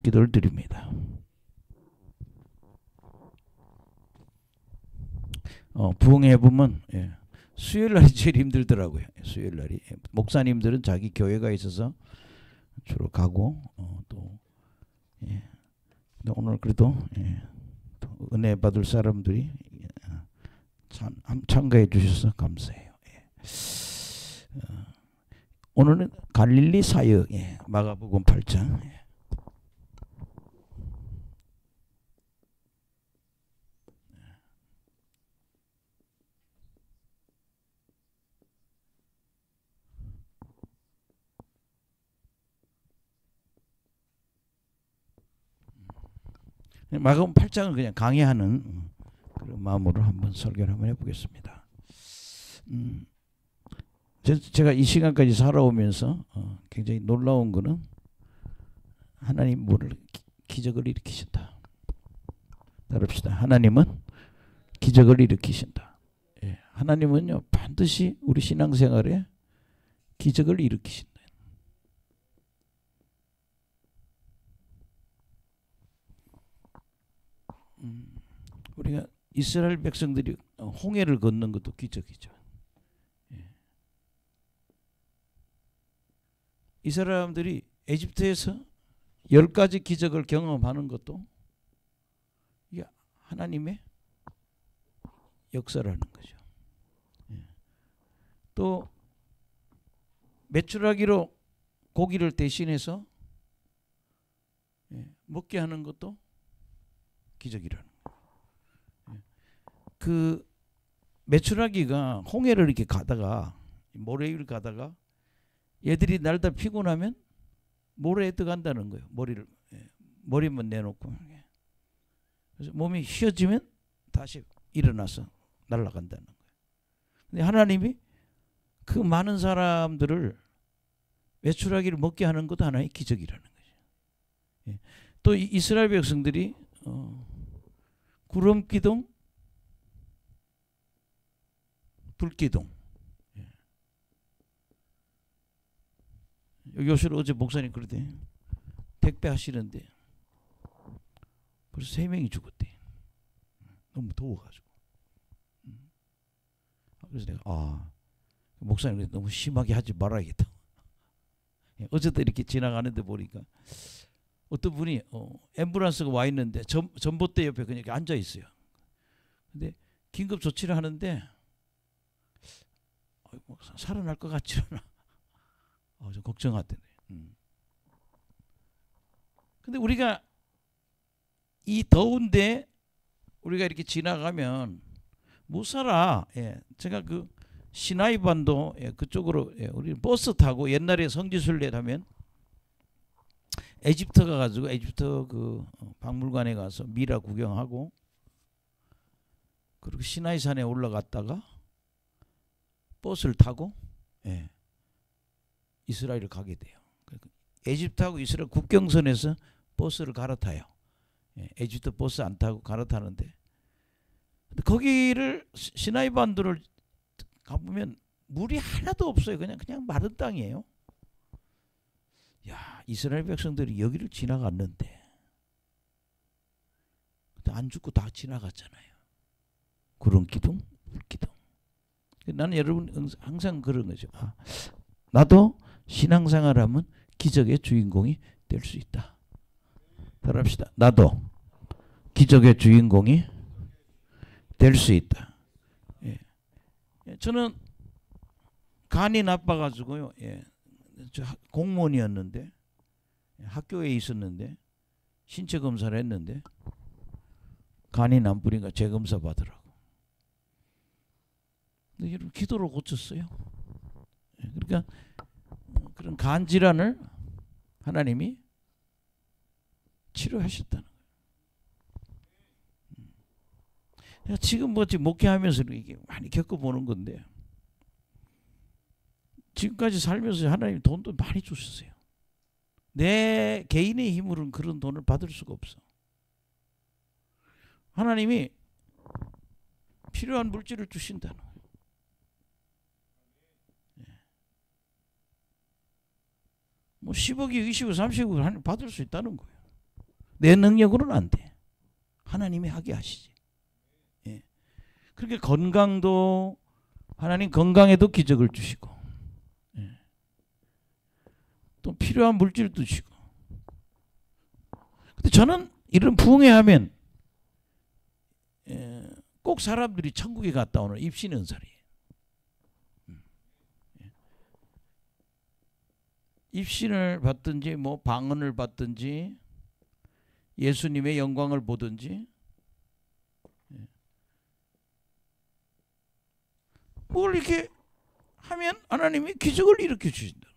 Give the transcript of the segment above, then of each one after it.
기도를 드립니다. 부흥회 보면 수요일 날이 제일 힘들더라고요. 수요일 날이. 목사님들은 자기 교회가 있어서 주로 가고 또 오늘 그래도 또 은혜 받을 사람들이 참가해 주셔서 감사해요. 오늘은 갈릴리 사역 마가복음 8장. 마가복음 8장은 그냥 강의하는 그런 마음으로 한번 설교를 한번 해보겠습니다. 제가 이 시간까지 살아오면서 굉장히 놀라운 거는 하나님 뭐를 기적을 일으키신다. 따릅시다. 하나님은 기적을 일으키신다. 하나님은요 반드시 우리 신앙생활에 기적을 일으키신다. 우리가 이스라엘 백성들이 홍해를 걷는 것도 기적이죠. 이 사람들이 에집트에서 10가지 기적을 경험하는 것도 이게 하나님의 역사라는 거죠. 또 메추라기로 고기를 대신해서 먹게 하는 것도 기적이라는 거예요. 그 메추라기가 홍해를 이렇게 가다가 모래 위를 가다가 얘들이 날다 피곤하면 모래에 들어간다는 거예요. 머리만 내놓고. 그래서 몸이 휘어지면 다시 일어나서 날아간다는 거예요. 근데 하나님이 그 많은 사람들을 메추라기를 먹게 하는 것도 하나의 기적이라는 거죠. 또 이스라엘 백성들이 구름기둥, 불기둥. 요새 어제 목사님 그러대. 택배 하시는데 벌써 3명이 죽었대. 너무 더워가지고. 그래서 내가 목사님 너무 심하게 하지 말아야겠다. 어제도 이렇게 지나가는데 보니까 어떤 분이 앰뷸런스가 와 있는데 전봇대 옆에 그냥 이렇게 앉아 있어요. 근데 긴급 조치를 하는데 살아날 것 같지 않아. 좀 걱정하더네. 근데 우리가 이 더운데 우리가 이렇게 지나가면 못 살아. 제가 그 시나이 반도 그쪽으로 우리 버스 타고 옛날에 성지순례 하면 에집트 가가지고 에집트 그 박물관에 가서 미라 구경하고 그리고 시나이 산에 올라갔다가 버스를 타고 이스라엘을 가게 돼요. 에집트하고 이스라엘 국경선에서 버스를 갈아타요. 에집트 버스 안 타고 갈아타는데 거기를 시나이 반도를 가보면 물이 하나도 없어요. 그냥 마른 땅이에요. 야, 이스라엘 백성들이 여기를 지나갔는데 안 죽고 다 지나갔잖아요. 구름 기둥, 불 기둥. 나는 여러분 항상 그런 거죠. 나도 신앙생활하면 기적의 주인공이 될 수 있다. 따라합시다. 나도 기적의 주인공이 될 수 있다. 저는 간이 나빠가지고요. 저 공무원이었는데 학교에 있었는데 신체 검사를 했는데 간이 나쁘니까 재검사 받으라고. 근데 여러분 기도로 고쳤어요. 그러니까 그런 간 질환을 하나님이 치료하셨다는 거예요. 지금 목회하면서 이게 많이 겪어보는 건데 지금까지 살면서 하나님이 돈도 많이 주셨어요. 내 개인의 힘으로는 그런 돈을 받을 수가 없어. 하나님이 필요한 물질을 주신다는 거예요. 뭐 10억이 20억 30억 하나님 받을 수 있다는 거예요. 내 능력으로는 안 돼. 하나님이 하게 하시지. 예. 그렇게 건강도 하나님 건강에도 기적을 주시고, 예. 또 필요한 물질도 주시고. 근데 저는 이런 부흥회하면 꼭 사람들이 천국에 갔다 오는 입신 은사리예요. 입신을 받든지 뭐 방언을 받든지 예수님의 영광을 보든지 뭘 이렇게 하면 하나님이 기적을 일으켜 주신다.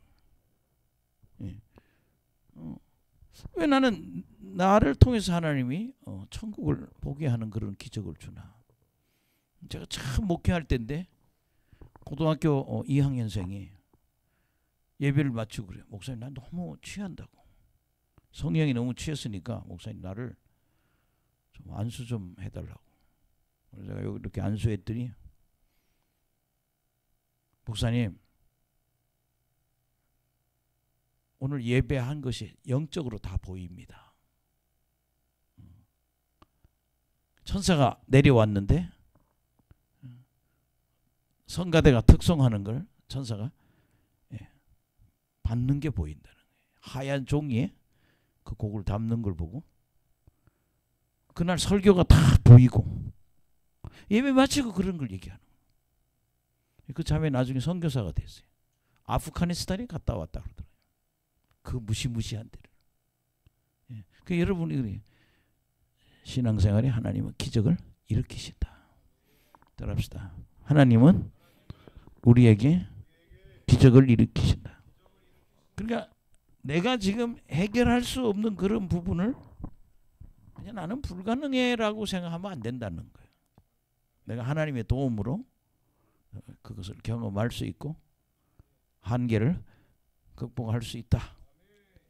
왜 나는 나를 통해서 하나님이 천국을 보게 하는 그런 기적을 주나. 제가 참 목회할 때인데 고등학교 2학년생이 예배를 마치고 그래요. 목사님 난 너무 취한다고. 성령이 너무 취했으니까 목사님 나를 좀 안수 좀 해달라고. 그래서 제가 여기 이렇게 안수했더니 목사님 오늘 예배한 것이 영적으로 다 보입니다. 천사가 내려왔는데 성가대가 특송하는 걸 천사가 받는 게 보인다는 거예요. 하얀 종이에 그 곡을 담는 걸 보고 그날 설교가 다 보이고 예배 마치고 그런 걸 얘기하는 거예요. 그 자매 나중에 선교사가 됐어요. 아프가니스탄에 갔다 왔다 그러더라고요. 그 무시무시한 데를. 예. 그 여러분이 신앙생활에 하나님은 기적을 일으키신다. 따라합시다. 하나님은 우리에게 기적을 일으키신다. 그러니까 내가 지금 해결할 수 없는 그런 부분을 그냥 나는 불가능해라고 생각하면 안 된다는 거예요. 내가 하나님의 도움으로 그것을 경험할 수 있고 한계를 극복할 수 있다.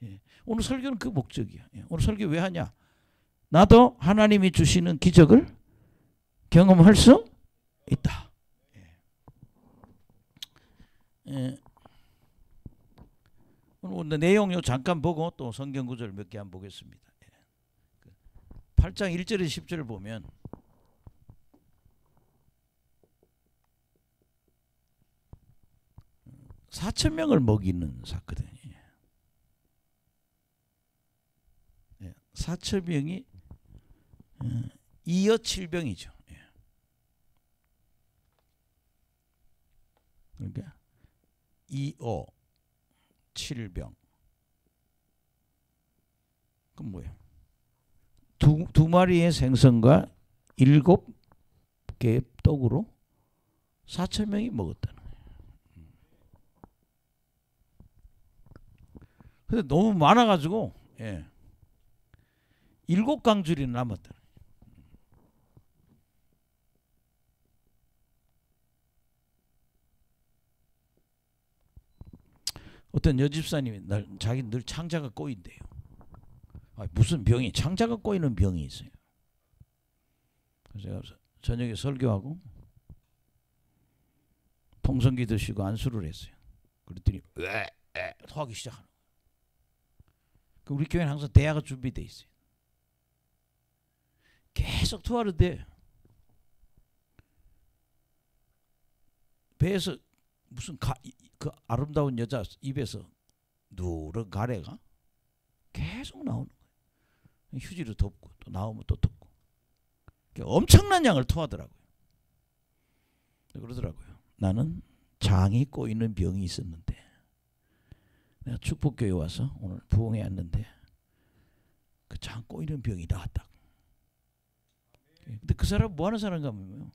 예. 오늘 설교는 그 목적이야. 예. 오늘 설교 왜 하냐? 나도 하나님이 주시는 기적을 경험할 수 있다. 예. 예. 오늘 내용 요 잠깐 보고 또 성경 구절 몇 개 한번 보겠습니다. 8장 1절에서 10절을 보면 사천 명을 먹이는 사건이에요. 4천 명이 이어 7병이죠. 그러니까 2어 7병. 그럼 뭐예요? 두 마리의 생선과 7개의 떡으로 4천 명이 먹었다는 거예요. 근데 너무 많아가지고 7강줄이 남았다. 어떤 여집사님이 자기 늘 창자가 꼬인대요. 무슨 병이 창자가 꼬이는 병이 있어요. 그래서 제가 저녁에 설교하고 통성기 드시고 안수를 했어요. 그랬더니 토하기 시작하는 거예요. 우리 교회는 항상 대야가 준비되어 있어요. 계속 토하는데 배에서 무슨 그 아름다운 여자 입에서 누런 가래가 계속 나오는 거예요. 휴지로 덮고 또 나오면 또 덮고 엄청난 양을 토하더라고요. 그러더라고요. 나는 장이 꼬이는 병이 있었는데 내가 축복교회 와서 오늘 부흥회 왔는데 그 장 꼬이는 병이 나았다고. 근데 그 사람 뭐 하는 사람인가 하면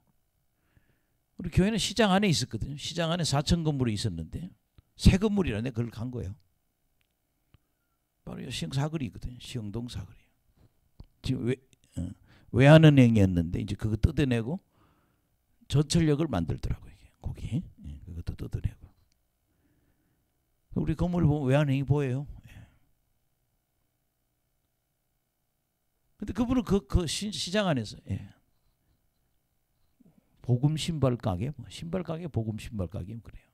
우리 교회는 시장 안에 있었거든요. 시장 안에 4천 건물이 있었는데 새 건물이라네. 그걸 간 거예요. 바로 시흥사거리거든요. 시흥동 사거리. 지금 외환은행이었는데 이제 그거 뜯어내고 전철역을 만들더라고요. 거기 그것도 뜯어내고. 우리 건물을 보면 외환은행이 보여요. 근데 그분은 그 시장 안에서 복음 신발 가게, 신발 가게, 복음 신발 가게 그래요.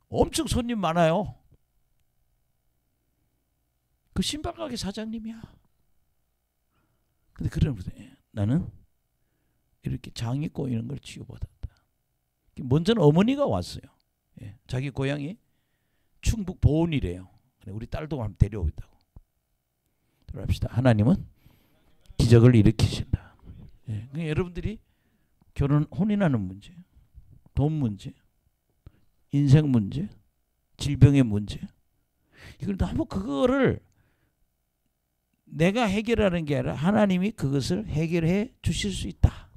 엄청 손님 많아요. 그 신발 가게 사장님이야. 근데 그런 분이 나는 이렇게 장이 꼬이는 걸 치유받았다. 먼저는 어머니가 왔어요. 예, 자기 고향이 충북 보은이래요. 우리 딸도 한번 데려오겠다고. 들어갑시다. 하나님은 기적을 일으키신다. 예, 그러니까 여러분들이 혼인하는 문제, 돈 문제, 인생 문제, 질병의 문제, 이걸 너무 그거를 내가 해결하는 게 아니라 하나님이 그것을 해결해 주실 수 있다.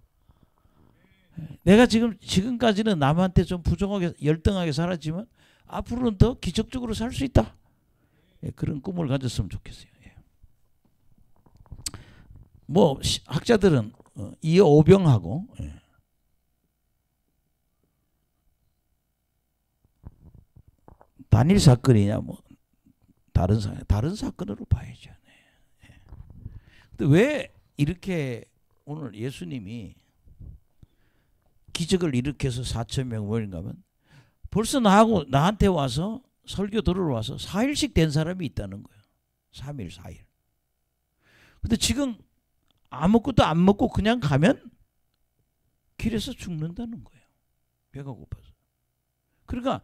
내가 지금까지는 남한테 좀 부정하게 열등하게 살았지만 앞으로는 더 기적적으로 살 수 있다. 예, 그런 꿈을 가졌으면 좋겠어요. 예. 뭐 학자들은 이어오병하고 예. 단일 사건이냐 뭐 다른 사건으로 봐야죠. 예. 근데 왜 이렇게 오늘 예수님이 기적을 일으켜서 4,000명 모인가 하면 벌써 나한테 와서 설교 들어와서 4일씩 된 사람이 있다는 거예요. 3일 4일. 근데 지금 아무것도 안 먹고 그냥 가면 길에서 죽는다는 거예요. 배가 고파서. 그러니까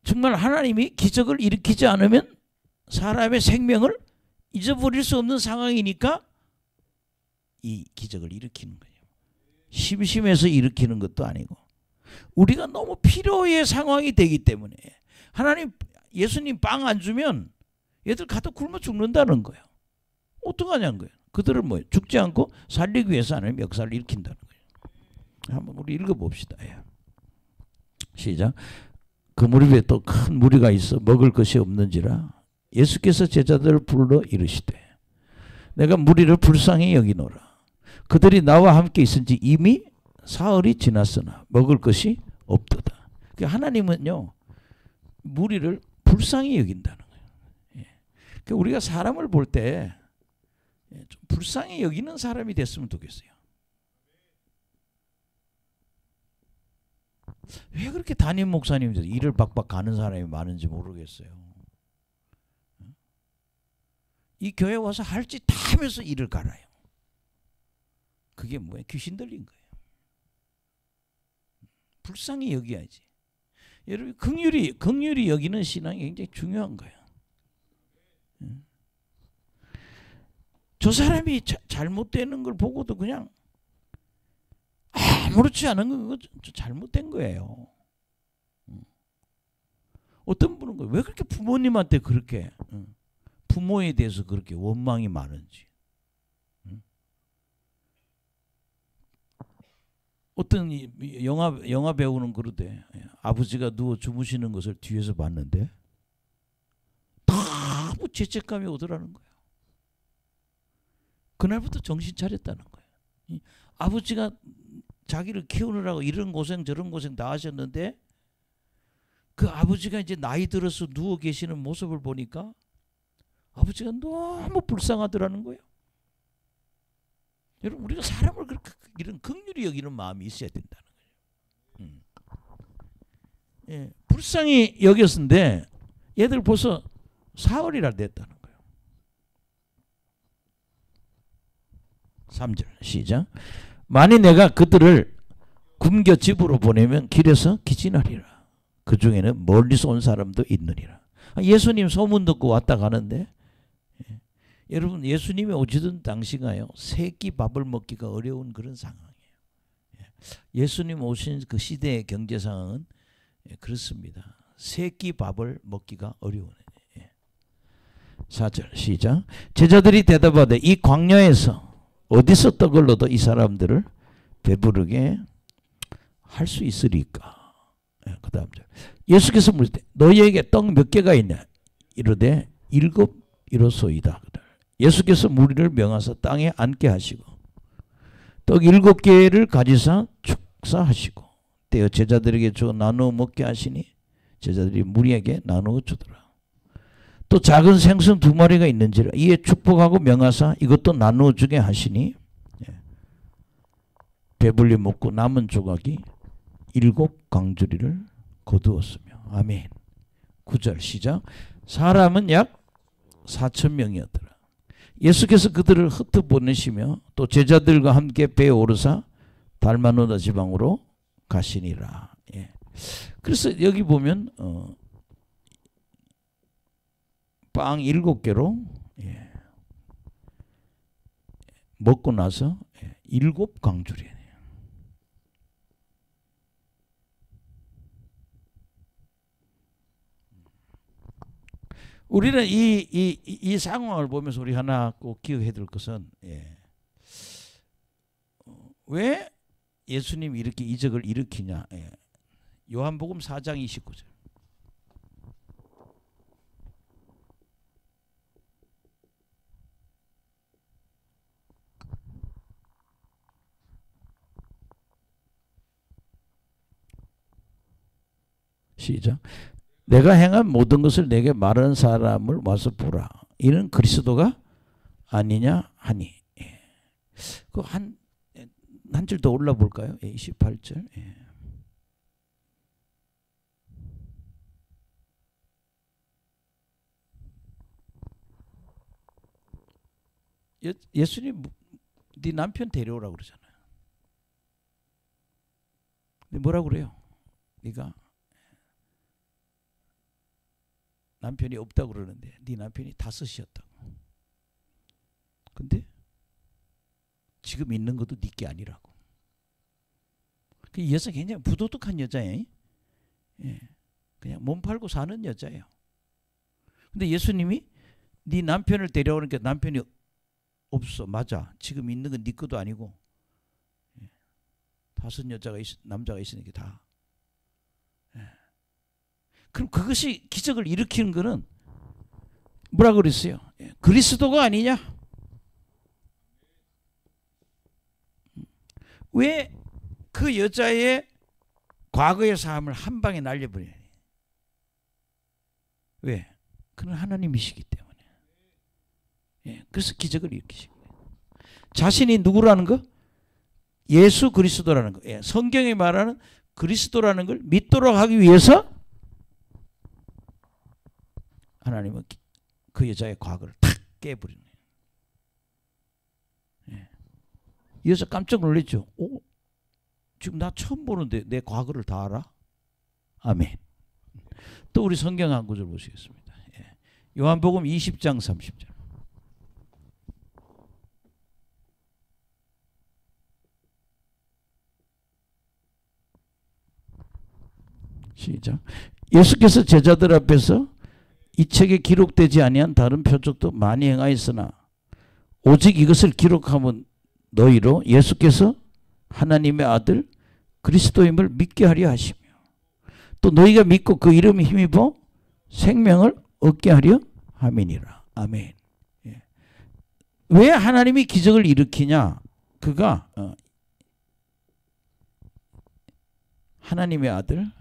정말 하나님이 기적을 일으키지 않으면 사람의 생명을 잊어버릴 수 없는 상황이니까 이 기적을 일으키는 거예요. 심심해서 일으키는 것도 아니고 우리가 너무 필요의 상황이 되기 때문에 예수님 빵 안 주면 얘들 가다 굶어 죽는다는 거예요. 어떡하냐는 거예요. 그들은 뭐 죽지 않고 살리기 위해서 하나님 역사를 일으킨다는 거예요. 한번 우리 읽어봅시다. 예. 시작. 그 무리에 또 큰 무리가 있어 먹을 것이 없는지라 예수께서 제자들을 불러 이르시되 내가 무리를 불쌍히 여기노라. 그들이 나와 함께 있은지 이미 사흘이 지났으나 먹을 것이 없도다. 하나님은요 무리를 불쌍히 여긴다는 거예요. 예. 우리가 사람을 볼 때 좀 불쌍히 여기는 사람이 됐으면 좋겠어요. 왜 그렇게 담임 목사님들 일을 박박 가는 사람이 많은지 모르겠어요. 이 교회 와서 할 짓 다 하면서 일을 갈아요. 그게 뭐예요? 귀신 들린 거예요. 불쌍히 여겨야지. 여러분 긍휼히 여기는 신앙이 굉장히 중요한 거예요. 저 사람이 잘못되는 걸 보고도 그냥 아무렇지 않은 건 잘못된 거예요. 어떤 분은 왜 그렇게 부모님한테 그렇게 부모에 대해서 그렇게 원망이 많은지. 어떤 영화 배우는 그러대. 아버지가 누워 주무시는 것을 뒤에서 봤는데 너무 죄책감이 오더라는 거예요. 그날부터 정신 차렸다는 거예요. 아버지가 자기를 키우느라고 이런 고생 저런 고생 다 하셨는데 그 아버지가 이제 나이 들어서 누워 계시는 모습을 보니까 아버지가 너무 불쌍하더라는 거예요. 여러분 우리가 사람을 그렇게 이런 긍휼히 여기는 마음이 있어야 된다는 거예요. 예, 불쌍히 여겼는데 얘들 벌써 사흘이나 됐다는 거예요. 3절 시작. 만일 내가 그들을 굶겨 집으로 보내면 길에서 기진하리라. 그 중에는 멀리서 온 사람도 있느니라. 예수님 소문 듣고 왔다 가는데 여러분 예수님이 오시던 당시가요 3끼 밥을 먹기가 어려운 그런 상황이에요. 예수님 오신 그 시대의 경제 상황은 그렇습니다. 3끼 밥을 먹기가 어려운. 4절 시작. 제자들이 대답하되 이 광야에서 어디서 떡을 얻어 이 사람들을 배부르게 할 수 있으리까. 그 다음 절. 예수께서 물으시되 너희에게 떡 몇 개가 있냐. 이르되 7 이로소이다. 예수께서 무리를 명하사 땅에 앉게 하시고 떡 7개를 가지사 축사하시고 떼어 제자들에게 주어 나누어 먹게 하시니 제자들이 무리에게 나누어 주더라. 또 작은 생선 2마리가 있는지라 이에 축복하고 명하사 이것도 나누어 주게 하시니 배불리 먹고 남은 조각이 7 강주리를 거두었으며. 아멘. 9절 시작. 사람은 약 4,000명이었더라. 예수께서 그들을 흩어보내시며 또 제자들과 함께 배에 오르사 달마누다 지방으로 가시니라. 예. 그래서 여기 보면 빵 7개로 예. 먹고 나서 7광주리예요. 우리는 이 상황을 보면서 우리 하나 꼭 기억해야 될 것은 예. 왜 예수님이 이렇게 이적을 일으키냐. 예. 요한복음 4장 29절. 시작. 내가 행한 모든 것을 내게 말하는 사람을 와서 보라. 이는 그리스도가 아니냐 하니. 예. 그 한 줄 더 올라 볼까요? 예, 28절. 예. 예수님 네 남편 데려오라고 그러잖아요. 근데 뭐라고 그래요? 네가 남편이 없다고 그러는데 네 남편이 5이었다고. 근데 지금 있는 것도 네게 아니라고. 이 여자 굉장히 부도덕한 여자예요. 예. 그냥 몸 팔고 사는 여자예요. 근데 예수님이 네 남편을 데려오니까 남편이 없어. 맞아. 지금 있는 건 네 것도 아니고 5 남자가 있으니까 다. 예. 그럼 그것이 기적을 일으키는 거는 뭐라 그랬어요? 예. 그리스도가 아니냐? 왜 그 여자의 과거의 삶을 한 방에 날려버리냐? 왜? 그는 하나님이시기 때문에. 예. 그래서 기적을 일으키시고 자신이 누구라는 거? 예수 그리스도라는 거. 예. 성경이 말하는 그리스도라는 걸 믿도록 하기 위해서 하나님은 그 여자의 과거를 탁 깨버리네. 예. 이 여자 깜짝 놀랐죠. 오, 지금 나 처음 보는데 내 과거를 다 알아? 아멘. 또 우리 성경 한 구절 보시겠습니다. 예. 요한복음 20장 30절. 시작. 예수께서 제자들 앞에서 이 책에 기록되지 아니한 다른 표적도 많이 행하였으나 오직 이것을 기록하면 너희로 예수께서 하나님의 아들 그리스도임을 믿게 하려 하시며 또 너희가 믿고 그 이름에 힘입어 생명을 얻게 하려 함이니라. 아멘. 예. 왜 하나님이 기적을 일으키냐? 그가 하나님의 아들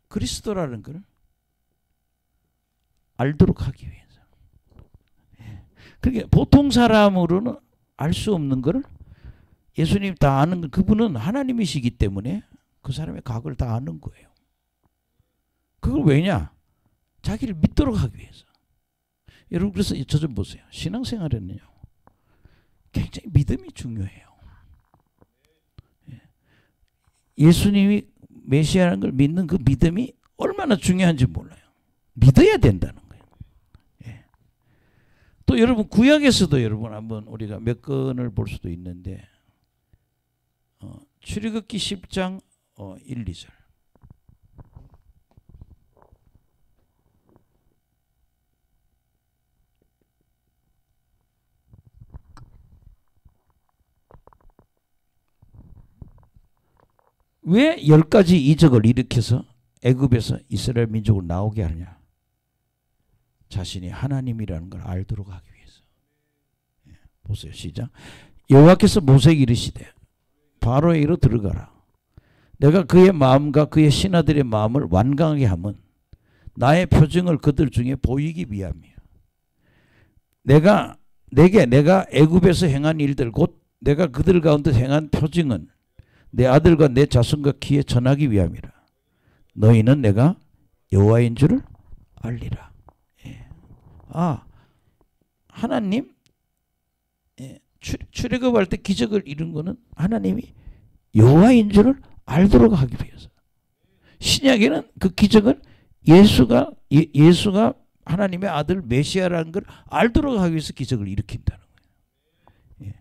그리스도라는 걸 알도록 하기 위해서. 그러니까 보통 사람으로는 알 수 없는 걸 예수님 다 아는 걸, 그분은 하나님이시기 때문에 그 사람의 과거를 다 아는 거예요. 그걸 왜냐? 자기를 믿도록 하기 위해서. 여러분 그래서 저 좀 보세요. 신앙생활에는요 굉장히 믿음이 중요해요. 예수님이 메시아라는 걸 믿는 그 믿음이 얼마나 중요한지 몰라요. 믿어야 된다는 거예요. 예. 또 여러분 구약에서도 여러분 한번 우리가 몇 건을 볼 수도 있는데 출애굽기 10장 1, 2절. 왜 10가지 이적을 일으켜서 애굽에서 이스라엘 민족을 나오게 하느냐? 자신이 하나님이라는 걸 알도록 하기 위해서. 예, 보세요. 시작. 여호와께서 모세에게 이르시되 바로의 이로 들어가라. 내가 그의 마음과 그의 신하들의 마음을 완강하게 하면 나의 표징을 그들 중에 보이기 위함이야. 내가 애굽에서 행한 일들 곧 내가 그들 가운데 행한 표징은 내 아들과 내 자손과 귀에 전하기 위함이라. 너희는 내가 여호와인 줄을 알리라. 예. 하나님 출애굽할 때 기적을 이룬 거는 하나님이 여호와인 줄을 알도록 하기 위해서. 신약에는 그 기적을 예수가 하나님의 아들 메시아라는 걸 알도록 하기 위해서 기적을 일으킨다는 거예요.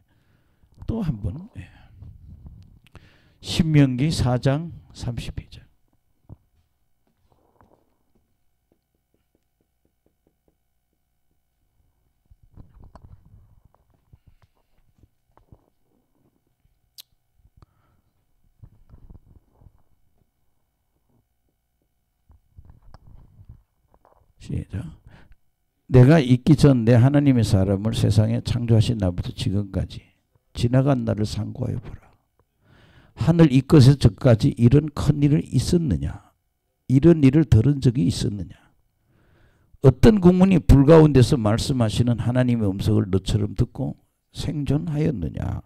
또 한 번 신명기 4장 32절. 시작. 내가 있기 전 내 하나님의 사람을 세상에 창조하신 날부터 지금까지 지나간 날을 상고하여 보라. 하늘 이 끝에서 저까지 이런 큰 일을 있었느냐? 이런 일을 들은 적이 있었느냐? 어떤 국문이 불 가운데서 말씀하시는 하나님의 음성을 너처럼 듣고 생존하였느냐?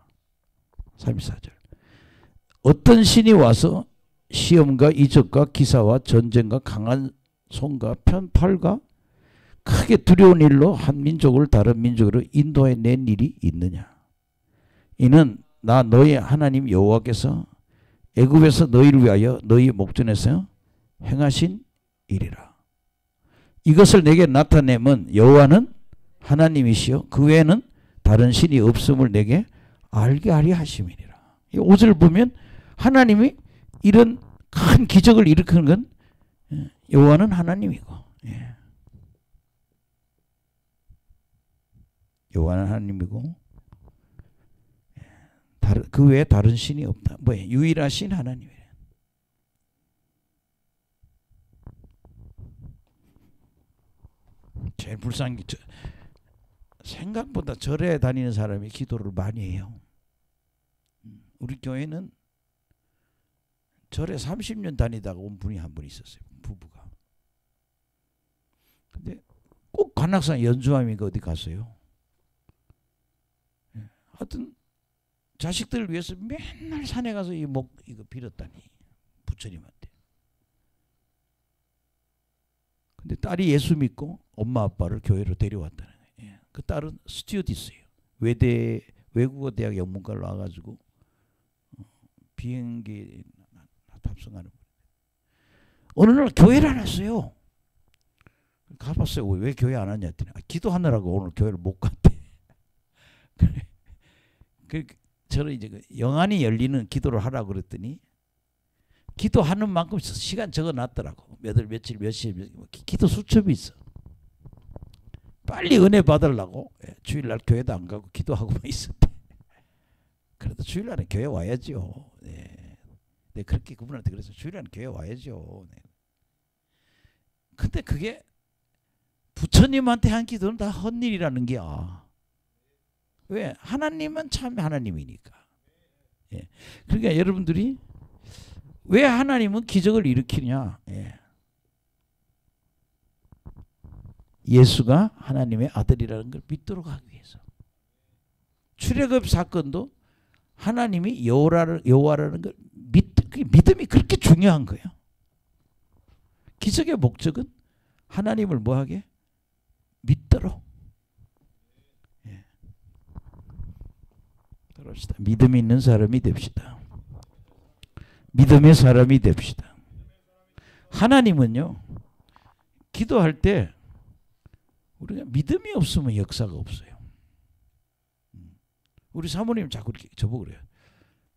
34절. 어떤 신이 와서 시험과 이적과 기사와 전쟁과 강한 손과 편팔과 크게 두려운 일로 한 민족을 다른 민족으로 인도해 낸 일이 있느냐? 이는 나 너희 하나님 여호와께서 애굽에서 너희를 위하여 너희 목전에서 행하신 일이라. 이것을 내게 나타내면 여호와는 하나님이시여 그 외에는 다른 신이 없음을 내게 알게 하려 하심이니라. 이 5절 보면 하나님이 이런 큰 기적을 일으키는 건 여호와는 하나님이고, 여호와는 하나님이고 그 외에 다른 신이 없다. 뭐예요? 유일하신 하나님이에요. 제일 불쌍한 게 생각보다 절에 다니는 사람이 기도를 많이 해요. 우리 교회는 절에 30년 다니다가 온 분이 한 분 있었어요. 부부가. 근데 꼭 관악산 연수함이가 어디 갔어요. 하여튼 자식들을 위해서 맨날 산에 가서 이거 빌었다니 부처님한테. 근데 딸이 예수 믿고 엄마 아빠를 교회로 데려왔다는 거예요. 그 딸은 스튜어디스예요. 외국어 대학 영문과를 와가지고 비행기 탑승하는 분. 어느 날 교회를 안 왔어요. 가봤어요. 왜 교회 안 왔냐 했더니 기도하느라고 오늘 교회를 못 갔대. 저는 이제 영안이 열리는 기도를 하라고 그랬더니 기도하는 만큼 시간 적어놨더라고. 며칠 기도 수첩이 있어. 빨리 은혜 받으려고 주일날 교회도 안 가고 기도하고만 있었대. 그래도 주일날은 교회 와야죠. 네, 그렇게 그분한테 그래서 주일날은 교회 와야죠. 네. 근데 그게 부처님한테 한 기도는 다 헛일이라는 게야. 왜? 하나님은 참 하나님이니까. 그러니까 여러분들이 왜 하나님은 기적을 일으키냐? 예수가 하나님의 아들이라는 걸 믿도록 하기 위해서. 출애굽 사건도 하나님이 여호와라는 걸 믿음이 그렇게 중요한 거예요. 기적의 목적은 하나님을 뭐하게? 믿도록. 그럽시다. 믿음 있는 사람이 됩시다. 믿음의 사람이 됩시다. 하나님은요, 기도할 때 우리가 믿음이 없으면 역사가 없어요. 우리 사모님 자꾸 이렇게 저보고 그래요.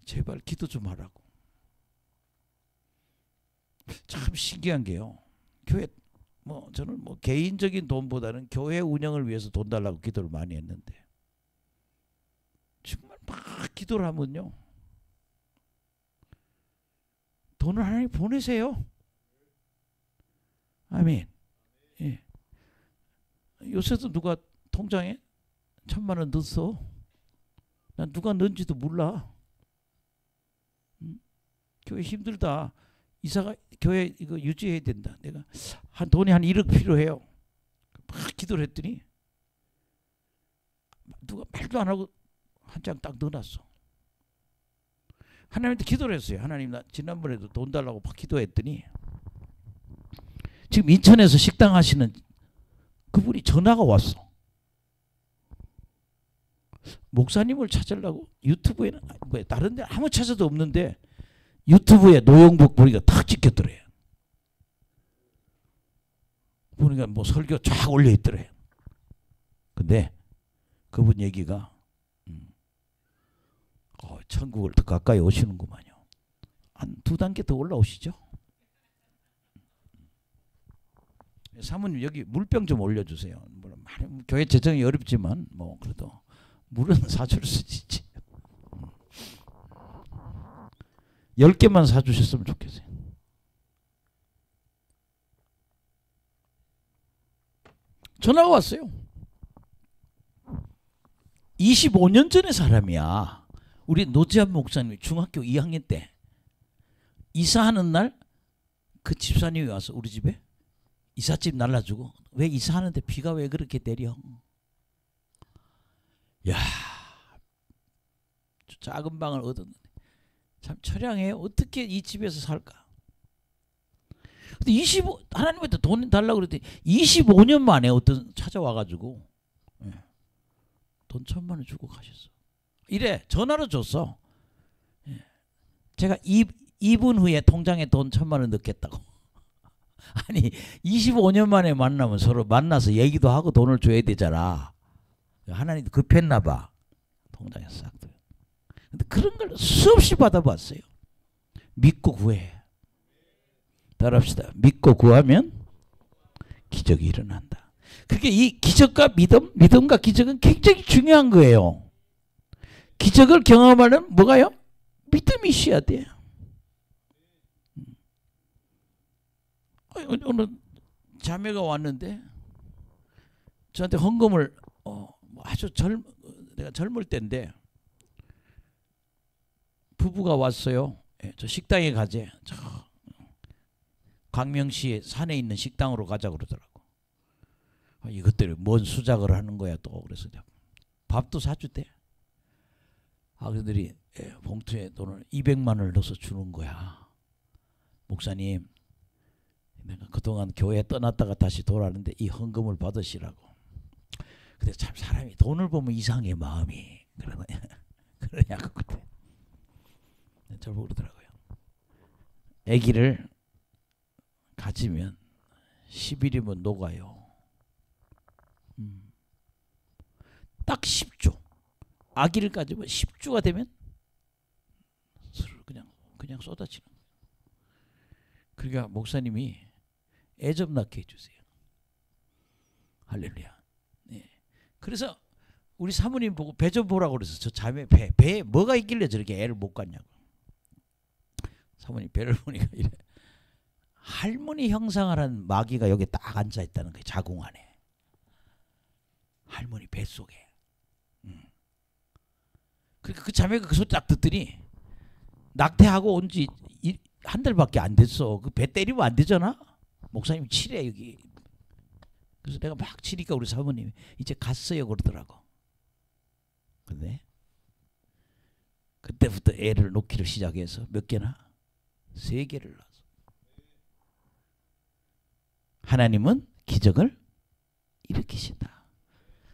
제발 기도 좀 하라고. 참 신기한 게요. 교회 저는 개인적인 돈보다는 교회 운영을 위해서 돈 달라고 기도를 많이 했는데 정말 막 기도를 하면요. 돈을 하나님 보내세요. 아멘. 예. 요새도 누가 통장에 1,000만 원 넣었어. 난 누가 넣은지도 몰라. 교회 힘들다. 이사가 교회 이거 유지해야 된다. 내가 돈이 한 1억 필요해요. 막 기도를 했더니 누가 말도 안 하고 한 장 딱 넣어놨어. 하나님한테 기도를 했어요. 하나님 나 지난번에도 돈 달라고 막 기도했더니 지금 인천에서 식당 하시는 그분이 전화가 왔어. 목사님을 찾으려고 유튜브에는 뭐 다른 데 아무 찾아도 없는데 유튜브에 노영복 보니까 탁 찍혔더래요. 보니까 뭐 설교 쫙 올려 있더래요. 근데 그분 얘기가 천국을 더 가까이 오시는구만요. 한 2단계 더 올라오시죠. 사모님 여기 물병 좀 올려주세요. 물론 교회 재정이 어렵지만 뭐 그래도 물은 사줄 수 있지. 10개만 사주셨으면 좋겠어요. 전화가 왔어요. 25년 전의 사람이야. 우리 노지한 목사님이 중학교 2학년 때 이사하는 날 그 집사님이 와서 우리 집에 이삿짐 날라주고 왜 이사하는데 비가 왜 그렇게 내려? 야, 작은 방을 얻었는데 참 처량해요. 어떻게 이 집에서 살까? 근데 하나님한테 돈 달라고 그랬더니 25년 만에 어떤 찾아와가지고 돈 1,000만 원 주고 가셨어. 이래 전화로 줬어. 제가 2분 후에 통장에 돈 1,000만 원 넣겠다고. 아니 25년 만에 만나면 서로 만나서 얘기도 하고 돈을 줘야 되잖아. 하나님도 급했나 봐. 통장에 싹. 근데 그런 걸 수없이 받아봤어요. 믿고 구해. 따라합시다. 믿고 구하면 기적이 일어난다. 그게 이 기적과 믿음과 기적은 굉장히 중요한 거예요. 기적을 경험하는 뭐가요? 믿음이 있어야 돼요. 오늘 자매가 왔는데 저한테 헌금을 아주 내가 젊을 때인데 부부가 왔어요. 저 식당에 가재. 저 광명시에 산에 있는 식당으로 가자 그러더라고. 이것들이 뭔 수작을 하는 거야 또. 그래서 밥도 사주대. 그들이 봉투에 돈을 200만 원을 넣어서 주는 거야. 목사님, 내가 그동안 교회 떠났다가 다시 돌아왔는데 이 헌금을 받으시라고. 근데 참 사람이 돈을 보면 이상해 마음이. 그러냐고 그때. 저 그러더라고요. 아기를 가지면 10일이면 녹아요. 딱 10주. 아기를 가지면 10주가 되면 그냥 쏟아지는 거예요. 그러니까 목사님이 애 좀 낳게 해주세요. 할렐루야. 네. 그래서 우리 사모님 보고 배 좀 보라고 그래서 저 자매 배에 뭐가 있길래 저렇게 애를 못 갖냐고. 사모님 배를 보니까 이래. 할머니 형상하는 마귀가 여기 딱 앉아 있다는 거예요. 자궁 안에. 할머니 뱃속에. 그러니까 그 자매가 그 소리 딱 듣더니 낙태하고 온 지 한 달밖에 안 됐어. 그 배 때리면 안 되잖아. 목사님 치래 여기. 그래서 내가 막 치니까 우리 사모님이 이제 갔어요 그러더라고. 근데 그때부터 애를 놓기를 시작해서 몇 개나? 3개를 낳았어. 하나님은 기적을 일으키신다.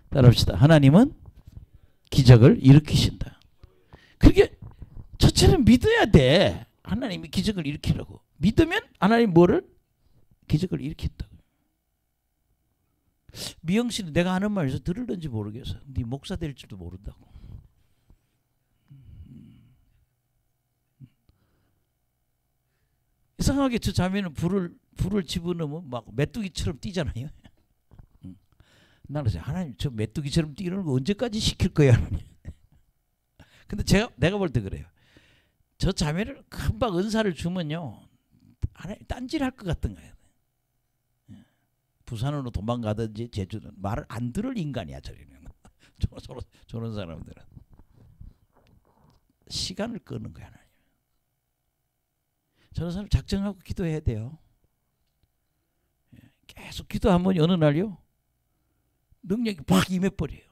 따라합시다. 하나님은 기적을 일으키신다. 그게 첫째는 믿어야 돼. 하나님이 기적을 일으키라고. 믿으면 하나님 뭐를? 기적을 일으킨다. 미영 씨는 내가 하는 말에서 들을는지 모르겠어. 네 목사 될 줄도 모른다고. 이상하게 저 자매는 불을 집어넣으면 막 메뚜기처럼 뛰잖아요. 나는 하나님 저 메뚜기처럼 뛰는 거 언제까지 시킬 거야? 근데 내가 볼 때 그래요. 저 자매를 금방 은사를 주면요, 하나님 딴질할 것 같은 거예요. 부산으로 도망가든지 제주는 말을 안 들을 인간이야 저리는. 저런 사람들은 시간을 끄는 거야. 하나님. 저런 사람 작정하고 기도해야 돼요. 계속 기도하면 어느 날요 능력이 팍 임해버려요.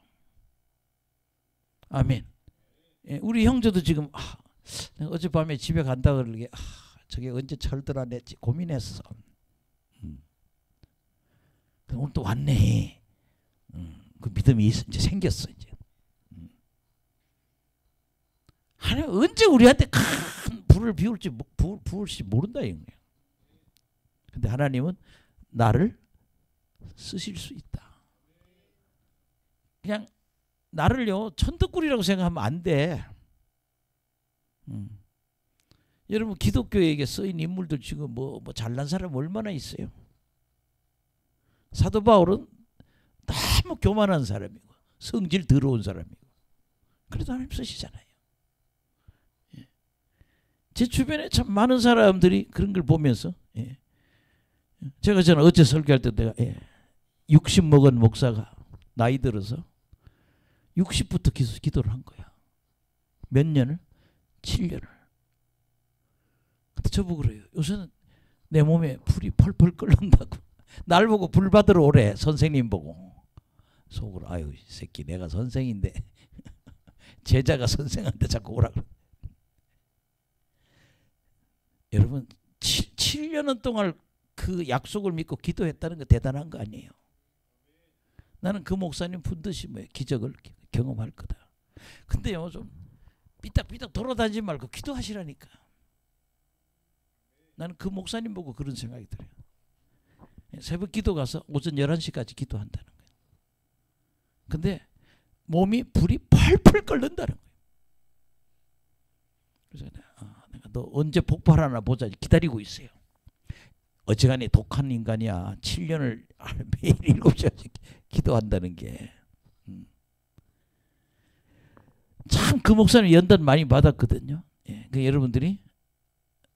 아멘. 우리 형제도 지금 내가 어젯밤에 집에 간다 그러게 저게 언제 철들어냈지 고민했어. 오늘 또 왔네. 믿음이 이제 생겼어. 이제 하나님 언제 우리한테 큰 불을 부을지 모른다 이거예요. 근데 하나님은 나를 쓰실 수 있다. 그냥 나를요 천덕꾸리라고 생각하면 안 돼. 여러분 기독교에게 쓰인 인물들 지금 뭐 잘난 사람 얼마나 있어요. 사도 바울은 너무 교만한 사람이고 성질 더러운 사람이고 그래도 하나님 쓰시잖아요. 예. 제 주변에 참 많은 사람들이 그런 걸 보면서 예. 제가 저는 어제 설교할 때 내가 60 먹은 목사가 나이 들어서 60부터 기도를 한 거야. 몇 년을? 7년을. 근데 저보고 그래요. 요새는 내 몸에 불이 펄펄 끓는다고. 날 보고 불 받으러 오래. 선생님 보고. 속으로 아유 이 새끼 내가 선생인데 제자가 선생한테 자꾸 오라 그래. 여러분 7년은 동안 그 약속을 믿고 기도했다는 거 대단한 거 아니에요. 나는 그 목사님 분듯이 뭐 기적을 경험할 거다. 근데요 좀 삐딱삐딱 돌아다니지 말고 기도하시라니까. 나는 그 목사님 보고 그런 생각이 들어요. 새벽 기도 가서 오전 11시까지 기도한다는 거예요. 근데 몸이 불이 펄펄 끓는다는 거예요. 그래서 내가 너 언제 폭발하나 보자 기다리고 있어요. 어지간히 독한 인간이야. 7년을 매일 7시간씩 기도한다는 게. 참 그 목사님 연단 많이 받았거든요. 예, 그 여러분들이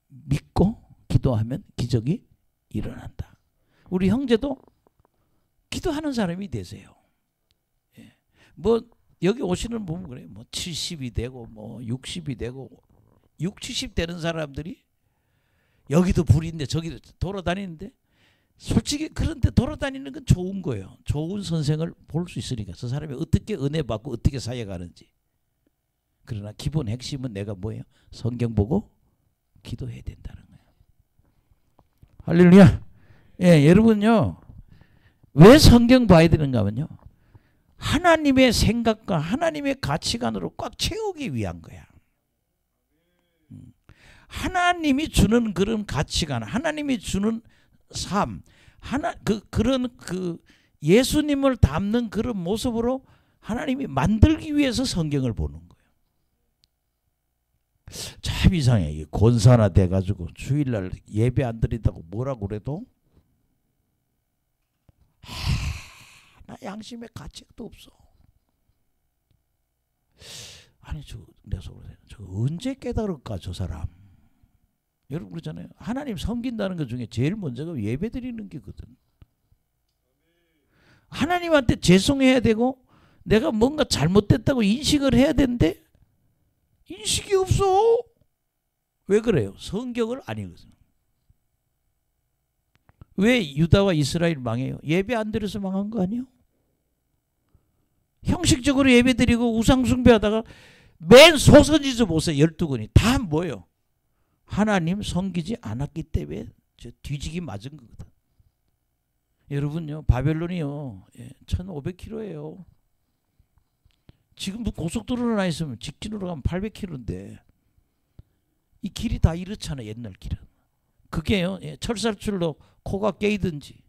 믿고 기도하면 기적이 일어난다. 우리 형제도 기도하는 사람이 되세요. 예. 뭐 여기 오시는 보면 그래요. 뭐 70이 되고 뭐 60이 되고 60, 70 되는 사람들이 여기도 불인데 저기도 돌아다니는데 솔직히 그런데 돌아다니는 건 좋은 거예요. 좋은 선생을 볼 수 있으니까 저 사람이 어떻게 은혜 받고 어떻게 사역하는지. 그러나 기본 핵심은 내가 뭐예요? 성경 보고 기도해야 된다는 거예요. 할렐루야. 예, 여러분요. 왜 성경 봐야 되는가 하면요. 하나님의 생각과 하나님의 가치관으로 꽉 채우기 위한 거야. 하나님이 주는 그런 가치관, 하나님이 주는 삶, 그런 예수님을 닮는 그런 모습으로 하나님이 만들기 위해서 성경을 보는 거예요. 참 이상해. 권사나 돼가지고 주일날 예배 안 드린다고 뭐라고 그래도 나 양심의 가책도 없어. 아니 내 속으로 저 언제 깨달을까 저 사람. 여러분 그러잖아요. 하나님 섬긴다는 것 중에 제일 먼저가 예배 드리는 게거든. 하나님한테 죄송해야 되고 내가 뭔가 잘못됐다고 인식을 해야 되는데 인식이 없어. 왜 그래요? 성경을 안 읽어서. 왜 유다와 이스라엘 망해요? 예배 안 드려서 망한 거 아니에요? 형식적으로 예배 드리고 우상 숭배하다가 맨 소선지서 보세요. 12권이 다 뭐예요? 하나님 섬기지 않았기 때문에 저 뒤지기 맞은 거거든. 여러분요 바벨론이요 1500km예요. 지금도 고속도로로 나 있으면 직진으로 가면 800km인데 이 길이 다 이렇잖아. 옛날 길은. 그게요 철사줄로 코가 깨이든지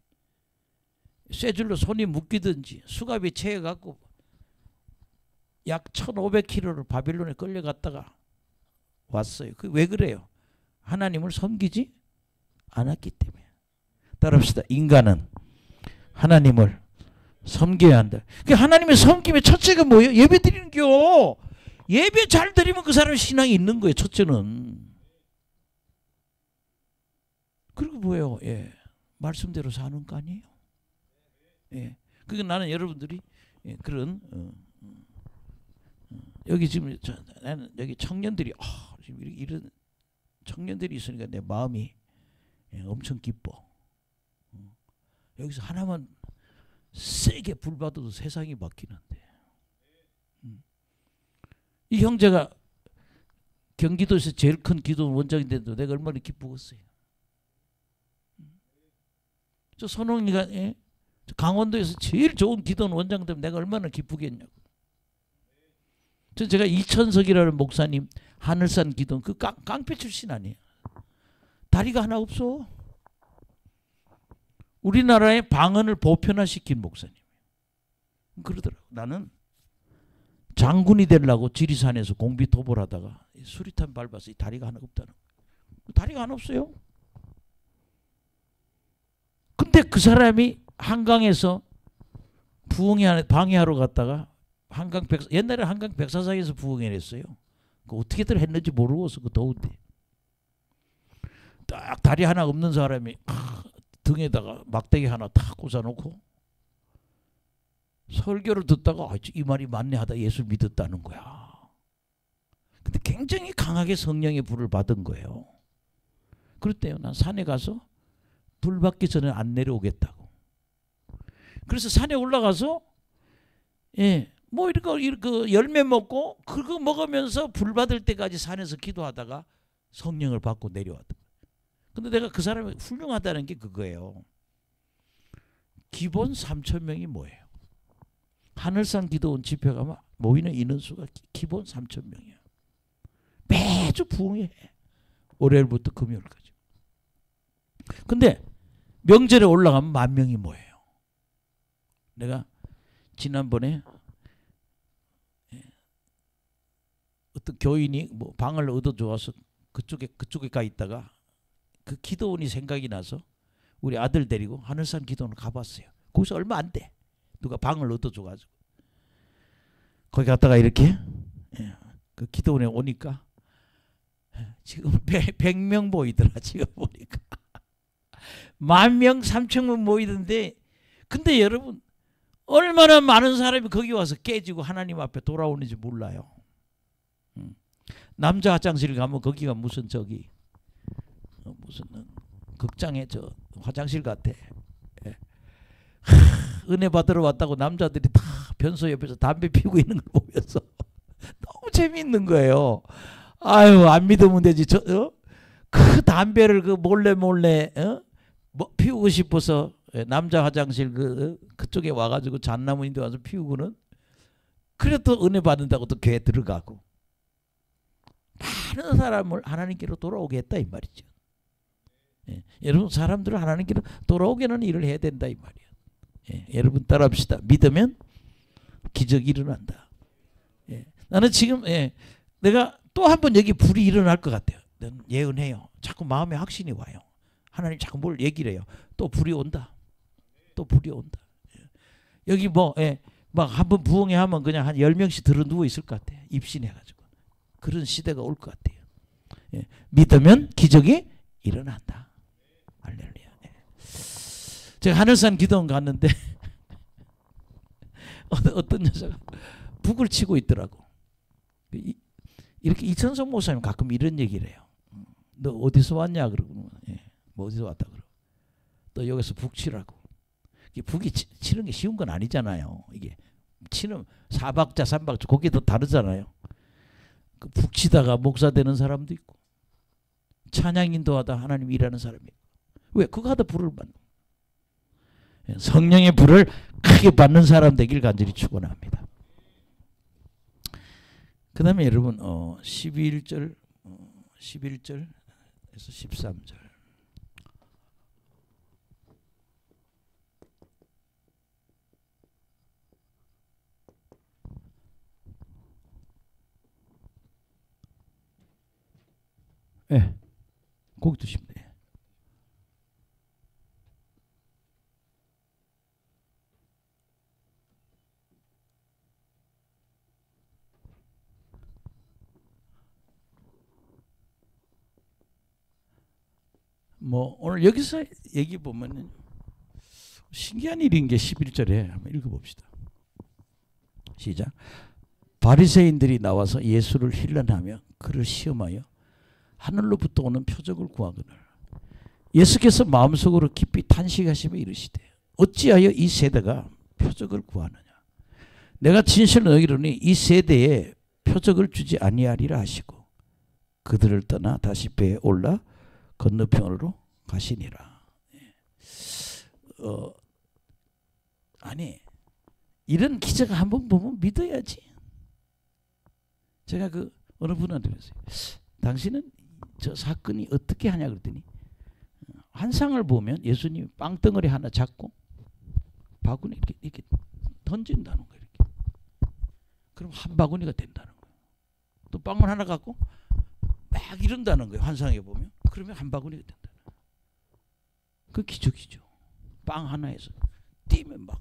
쇠줄로 손이 묶이든지 수갑이 채여갖고 약 1500km를 바벨론에 끌려갔다가 왔어요. 그 왜 그래요? 하나님을 섬기지 않았기 때문에. 따라합시다. 인간은 하나님을 섬겨야 한다. 그 하나님의 섬김의 첫째가 뭐예요? 예배 드리는 겨. 예배 잘 드리면 그 사람 신앙이 있는 거예요. 첫째는. 그리고 뭐예요? 예, 말씀대로 사는 거 아니에요? 예, 그게 나는 여러분들이 그런 여기 지금 나는 여기 청년들이 지금 이런 청년들이 있으니까 내 마음이 엄청 기뻐. 여기서 하나만 세게 불 받아도 세상이 바뀌는데. 이 형제가 경기도에서 제일 큰 기도 원장인데도 내가 얼마나 기쁘겠어요. 저 선홍이가 강원도에서 제일 좋은 기도원 원장 되면 내가 얼마나 기쁘겠냐고. 제가 이천석이라는 목사님 하늘산 기도원 그 깡패 출신 아니에요. 다리가 하나 없어. 우리나라의 방언을 보편화시킨 목사님. 그러더라고. 나는 장군이 되려고 지리산에서 공비토벌하다가 수리탄 밟아서 이 다리가 하나 없다는 거예요. 다리가 하나 없어요. 근데 그 사람이 한강에서 방해하러 갔다가 옛날에 한강 백사장에서 부흥회를 했어요. 그 어떻게들 했는지 모르고서 그 더운데 딱 다리 하나 없는 사람이 등에다가 막대기 하나 탁 꽂아놓고 설교를 듣다가 이 말이 맞네 하다 예수 믿었다는 거야. 근데 굉장히 강하게 성령의 불을 받은 거예요. 그랬대요. 난 산에 가서 불 받기 전에 안 내려오겠다고. 그래서 산에 올라가서 뭐 이렇게 열매 먹고 그거 먹으면서 불 받을 때까지 산에서 기도하다가 성령을 받고 내려왔다. 근데 내가 그 사람이 훌륭하다는 게 그거예요. 기본 3,000명이 뭐예요? 하늘산 기도원 집회 가면 모이는 인원수가 기본 3,000명이야. 매주 부흥회. 월요일부터 금요일까지. 근데 명절에 올라가면 10,000명이 뭐예요? 내가 지난번에 어떤 교인이 뭐 방을 얻어줘서 그쪽에 가 있다가 그 기도원이 생각이 나서 우리 아들 데리고 하늘산 기도원을 가봤어요. 거기서 얼마 안 돼. 누가 방을 얻어줘가지고 거기 갔다가 이렇게 그 기도원에 오니까 지금 100명 보이더라. 지금 보니까 10,000명 3,000명 모이던데 근데 여러분 얼마나 많은 사람이 거기 와서 깨지고 하나님 앞에 돌아오는지 몰라요. 남자 화장실 가면 거기가 무슨 무슨 극장에 화장실 같아. 은혜 받으러 왔다고 남자들이 다 변소 옆에서 담배 피우고 있는 걸 보면서 너무 재미있는 거예요. 아유 안 믿으면 되지. 그 담배를 그 몰래 뭐 피우고 싶어서 남자 화장실 그쪽에 와가지고 잣나무인데 와서 피우고는 그래 또 은혜 받는다고 또 교회 들어가고 많은 사람을 하나님께로 돌아오게 했다 이 말이죠. 여러분 사람들을 하나님께로 돌아오게 하는 일을 해야 된다 이 말이에요. 여러분 따라합시다. 믿으면 기적이 일어난다. 나는 지금 내가 또 한 번 여기 불이 일어날 것 같아요. 예언해요. 자꾸 마음에 확신이 와요. 하나님 자꾸 뭘 얘기를 해요. 또 불이 온다. 또 불이 온다. 여기 막 한 번 부흥회 하면 그냥 한 10명씩 들어 누워 있을 것 같아요. 입신해가지고. 그런 시대가 올 것 같아요. 믿으면 기적이 일어난다. 할렐루야. 제가 하늘산 기도원 갔는데 어떤 여자가 북을 치고 있더라고. 이렇게 이천성 목사님 가끔 이런 얘기를 해요. 너 어디서 왔냐 그러고 뭐 어디서 왔다 그러고 또 여기서 북 치라고. 북이 치는 게 쉬운 건 아니잖아요. 이게 치는 4박자 3박자 그게 더 다르잖아요. 그 북 치다가 목사 되는 사람도 있고 찬양 인도하다 하나님 일하는 사람이 있고. 왜? 그거 하다 불을 받는 성령의 불을 크게 받는 사람 되길 간절히 축원합니다. 그 다음에 여러분 11절에서 13절 고기 드시면 돼요. 뭐 오늘 여기서 얘기 보면 신기한 일인 게 11절에 한번 읽어봅시다. 시작. 바리새인들이 나와서 예수를 힐난하며 그를 시험하여 하늘로부터 오는 표적을 구하거늘 예수께서 마음속으로 깊이 탄식하시며 이르시되 어찌하여 이 세대가 표적을 구하느냐. 내가 진실로 너희로니 이 세대에 표적을 주지 아니하리라 하시고 그들을 떠나 다시 배에 올라 건너편으로 가시니라. 아니 이런 기적 한번 보면 믿어야지. 제가 그 어느 분한테 그랬어요. 당신은 저 사건이 어떻게 하냐 그랬더니 환상을 보면 예수님이 빵덩어리 하나 잡고 바구니 이렇게 던진다는 거예요. 이렇게. 그럼 한 바구니가 된다는 거예요. 또 빵을 하나 갖고 막 이런다는 거예요. 환상에 보면. 그러면 한 바구니가 된다는 거예요. 그 기적이죠. 빵 하나에서 뛰면 막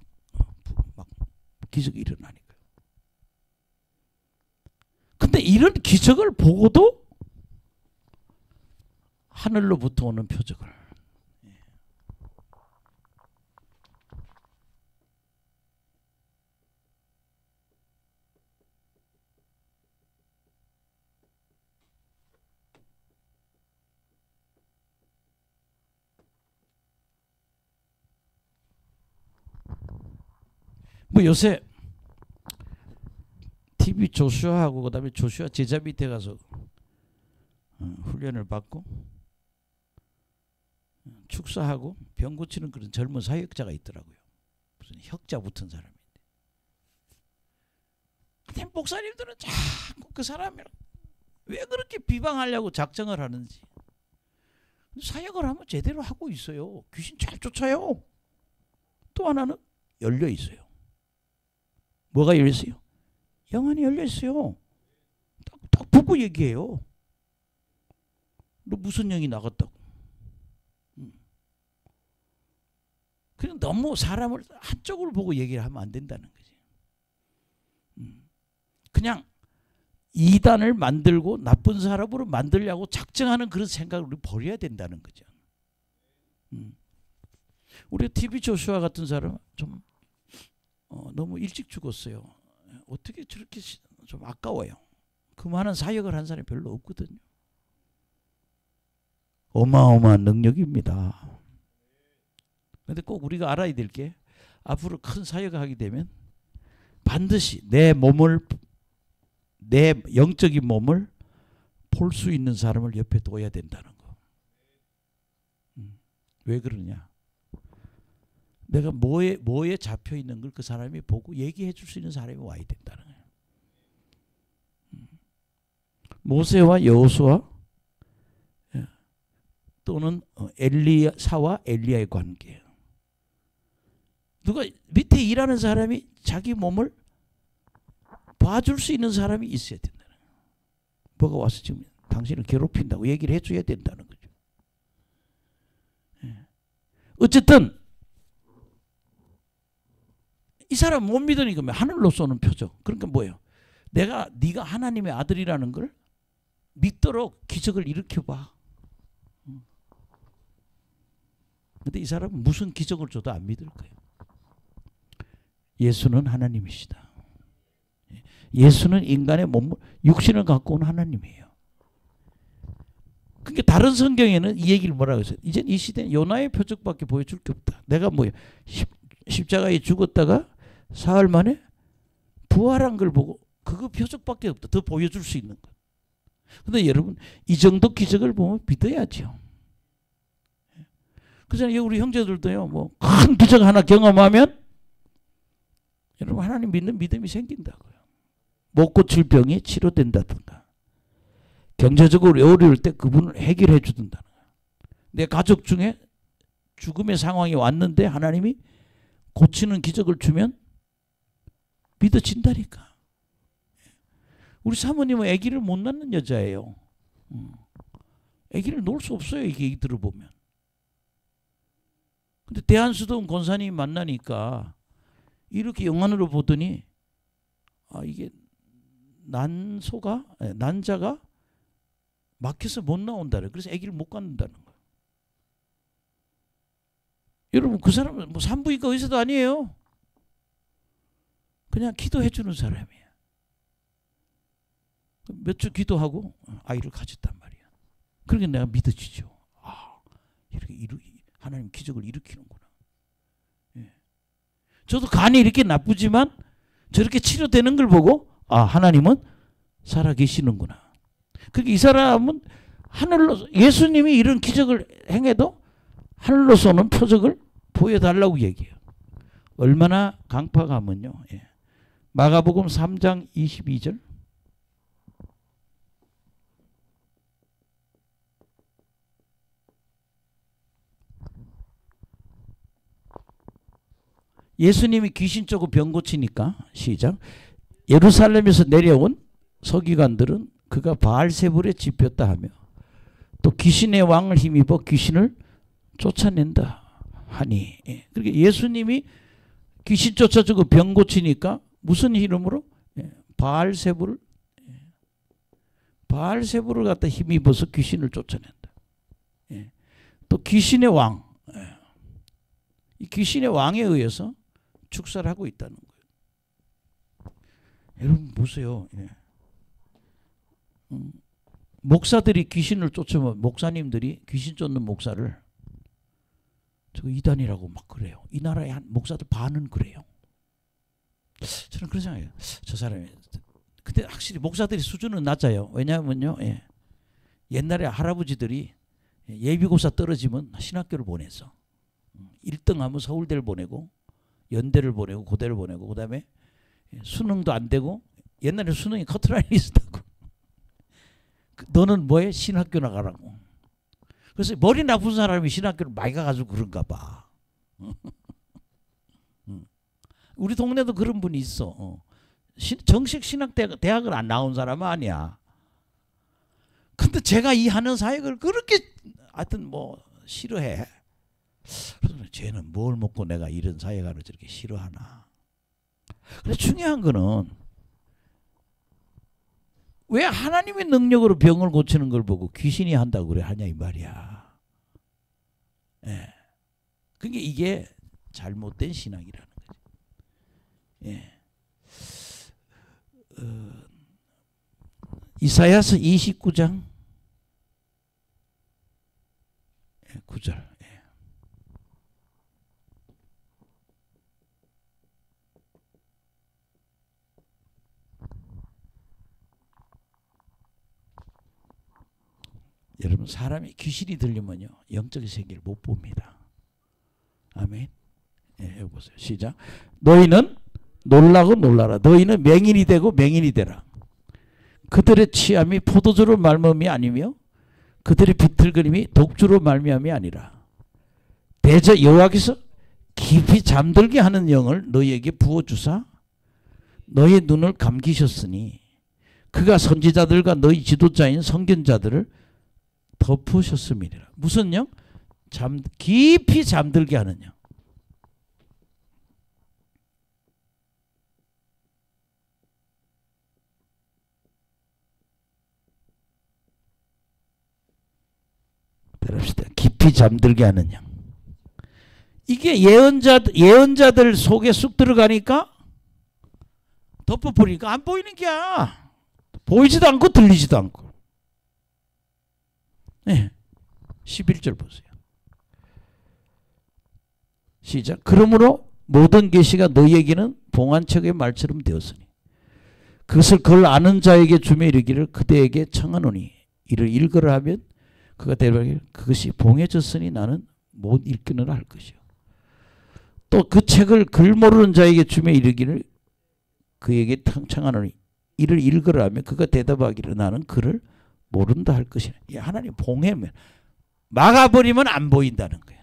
기적이 일어나니까요. 근데 이런 기적을 보고도 하늘로부터 오는 표적을 뭐 요새 TV 조슈아하고 그다음에 조슈아 제자 밑에 가서 훈련을 받고 축사하고 병 고치는 그런 젊은 사역자가 있더라고요. 무슨 혁자 붙은 사람인데. 근데 목사님들은 자꾸 그 사람을 왜 그렇게 비방하려고 작정을 하는지. 사역을 하면 제대로 하고 있어요. 귀신 잘 쫓아요. 또 하나는 열려 있어요. 뭐가 열려 있어요? 영안이 열려 있어요. 딱 보고 얘기해요. 너 무슨 영이 나갔다고. 그냥 너무 사람을 한쪽을 보고 얘기를 하면 안 된다는 거지. 그냥 이단을 만들고 나쁜 사람으로 만들려고 작정하는 그런 생각을 우리 버려야 된다는 거죠. 우리 TV 조슈아 같은 사람은 좀 너무 일찍 죽었어요. 어떻게 저렇게 좀 아까워요. 그만한 사역을 한 사람이 별로 없거든요. 어마어마한 능력입니다. 그런데 꼭 우리가 알아야 될 게 앞으로 큰 사역을 하게 되면 반드시 내 영적인 몸을 볼 수 있는 사람을 옆에 둬야 된다는 거. 왜 그러냐? 내가 뭐에 잡혀 있는 걸 그 사람이 보고 얘기해 줄 수 있는 사람이 와야 된다는 거예요. 모세와 여호수아 또는 엘리사와 엘리야의 관계. 누가 밑에 일하는 사람이 자기 몸을 봐줄 수 있는 사람이 있어야 된다는 거예요. 뭐가 와서 지금 당신을 괴롭힌다고 얘기를 해줘야 된다는 거죠. 어쨌든 이 사람 못 믿으니까 하늘로 쏘는 표적. 그러니까 뭐예요? 네가 하나님의 아들이라는 걸 믿도록 기적을 일으켜봐. 근데 이 사람은 무슨 기적을 줘도 안 믿을 거예요. 예수는 하나님이시다. 예수는 인간의 몸, 육신을 갖고 온 하나님이에요. 그러니까 다른 성경에는 이 얘기를 뭐라고 했어요? 이제 이 시대는 요나의 표적밖에 보여줄 게 없다. 내가 뭐예요? 십자가에 죽었다가 사흘 만에 부활한 걸 보고 그거 표적밖에 없다. 더 보여줄 수 있는 것. 근데 여러분 이 정도 기적을 보면 믿어야죠. 그전에 우리 형제들도요. 뭐 큰 기적 하나 경험하면 여러분 하나님 믿는 믿음이 생긴다고요. 못 고칠 병이 치료된다든가 경제적으로 어려울 때 그분을 해결해 주든다는 거예요. 내 가족 중에 죽음의 상황이 왔는데 하나님이 고치는 기적을 주면 믿어진다니까. 우리 사모님은 아기를 못 낳는 여자예요. 아기를 놓을 수 없어요. 이게 얘기 들어보면. 근데 대한수도원 권사님이 만나니까 이렇게 영안으로 보더니 이게 난자가 막혀서 못 나온다래. 그래서 아기를 못 갖는다는 거예요. 여러분 그 사람은 뭐 산부인과 의사도 아니에요. 그냥 기도해 주는 사람이에요. 몇 주 기도하고 아이를 가졌단 말이야. 그러니까 내가 믿어지죠. 이렇게 하나님 기적을 일으키는구나. 예. 저도 간이 이렇게 나쁘지만 저렇게 치료되는 걸 보고 하나님은 살아계시는구나. 그러니까 이 사람은 하늘로 예수님이 이런 기적을 행해도 하늘로서 오는 표적을 보여달라고 얘기해요. 얼마나 강팍하면요. 예. 마가복음 3장 22절. 예수님이 귀신 쫓고 병 고치니까 시작. 예루살렘에서 내려온 서기관들은 그가 바알세불에 집혔다 하며 또 귀신의 왕을 힘입어 귀신을 쫓아낸다 하니. 예. 그러니까 예수님이 귀신 쫓아주고 병 고치니까 무슨 이름으로? 예. 바알세불을 갖다 힘입어서 귀신을 쫓아낸다. 예. 또 귀신의 왕, 예. 이 귀신의 왕에 의해서 축사를 하고 있다는 거예요. 여러분 보세요. 예. 목사들이 귀신을 쫓으면 목사님들이 귀신 쫓는 목사를 저 이단이라고 막 그래요. 이 나라의 한 목사들 반은 그래요. 저는 그런 생각이에요. 저 사람이. 근데 확실히 목사들이 수준은 낮아요. 왜냐하면요. 예. 옛날에 할아버지들이 예비고사 떨어지면 신학교를 보내서 1등 하면 서울대를 보내고 연대를 보내고 고대를 보내고 그 다음에 수능도 안 되고 옛날에 수능이 커트라인이 있었다고. 너는 뭐해? 신학교 나가라고. 그래서 머리 나쁜 사람이 신학교를 많이 가가지고 그런가 봐. 우리 동네도 그런 분이 있어. 정식 신학대학을 안 나온 사람은 아니야. 근데 제가 이 하는 사역을 그렇게 하여튼 뭐 싫어해. 그래서 쟤는 뭘 먹고 내가 이런 사역을 저렇게 싫어하나. 그래서 중요한 거는 왜 하나님의 능력으로 병을 고치는 걸 보고 귀신이 한다고 그래 하냐 이 말이야. 예. 그게 이게 잘못된 신앙이라는 거지. 예. 이사야서 29장 9절. 여러분 사람이 귀신이 들리면요 영적인 세계를 못 봅니다. 아멘. 예, 여기 보세요. 시작. 너희는 놀라고 놀라라. 너희는 맹인이 되고 맹인이 되라. 그들의 취함이 포도주로 말미암이 아니며 그들의 비틀거림이 독주로 말미암이 아니라 대저 여호와께서 깊이 잠들게 하는 영을 너희에게 부어주사 너희의 눈을 감기셨으니 그가 선지자들과 너희 지도자인 선견자들을 덮으셨음이니라. 무슨 영? 깊이 잠들게 하는 영. 들읍시다. 깊이 잠들게 하는 영. 이게 예언자들 속에 쑥 들어가니까 덮어버리니까 안 보이는 게야. 보이지도 않고 들리지도 않고. 네. 11절 보세요. 시작. 그러므로 모든 계시가 너희에게는 봉안책의 말처럼 되었으니 그것을 그걸 아는 자에게 주며 이르기를 그대에게 청하노니 이를 읽으라 하면 그가 대답하기를 그것이 봉해졌으니 나는 못 읽기느라 할 것이요. 또 그 책을 글 모르는 자에게 주며 이르기를 그에게 청하노니 이를 읽으라 하면 그가 대답하기를 나는 글을 모른다 할 것이라. 하나님 봉해면 막아버리면 안 보인다는 거예요.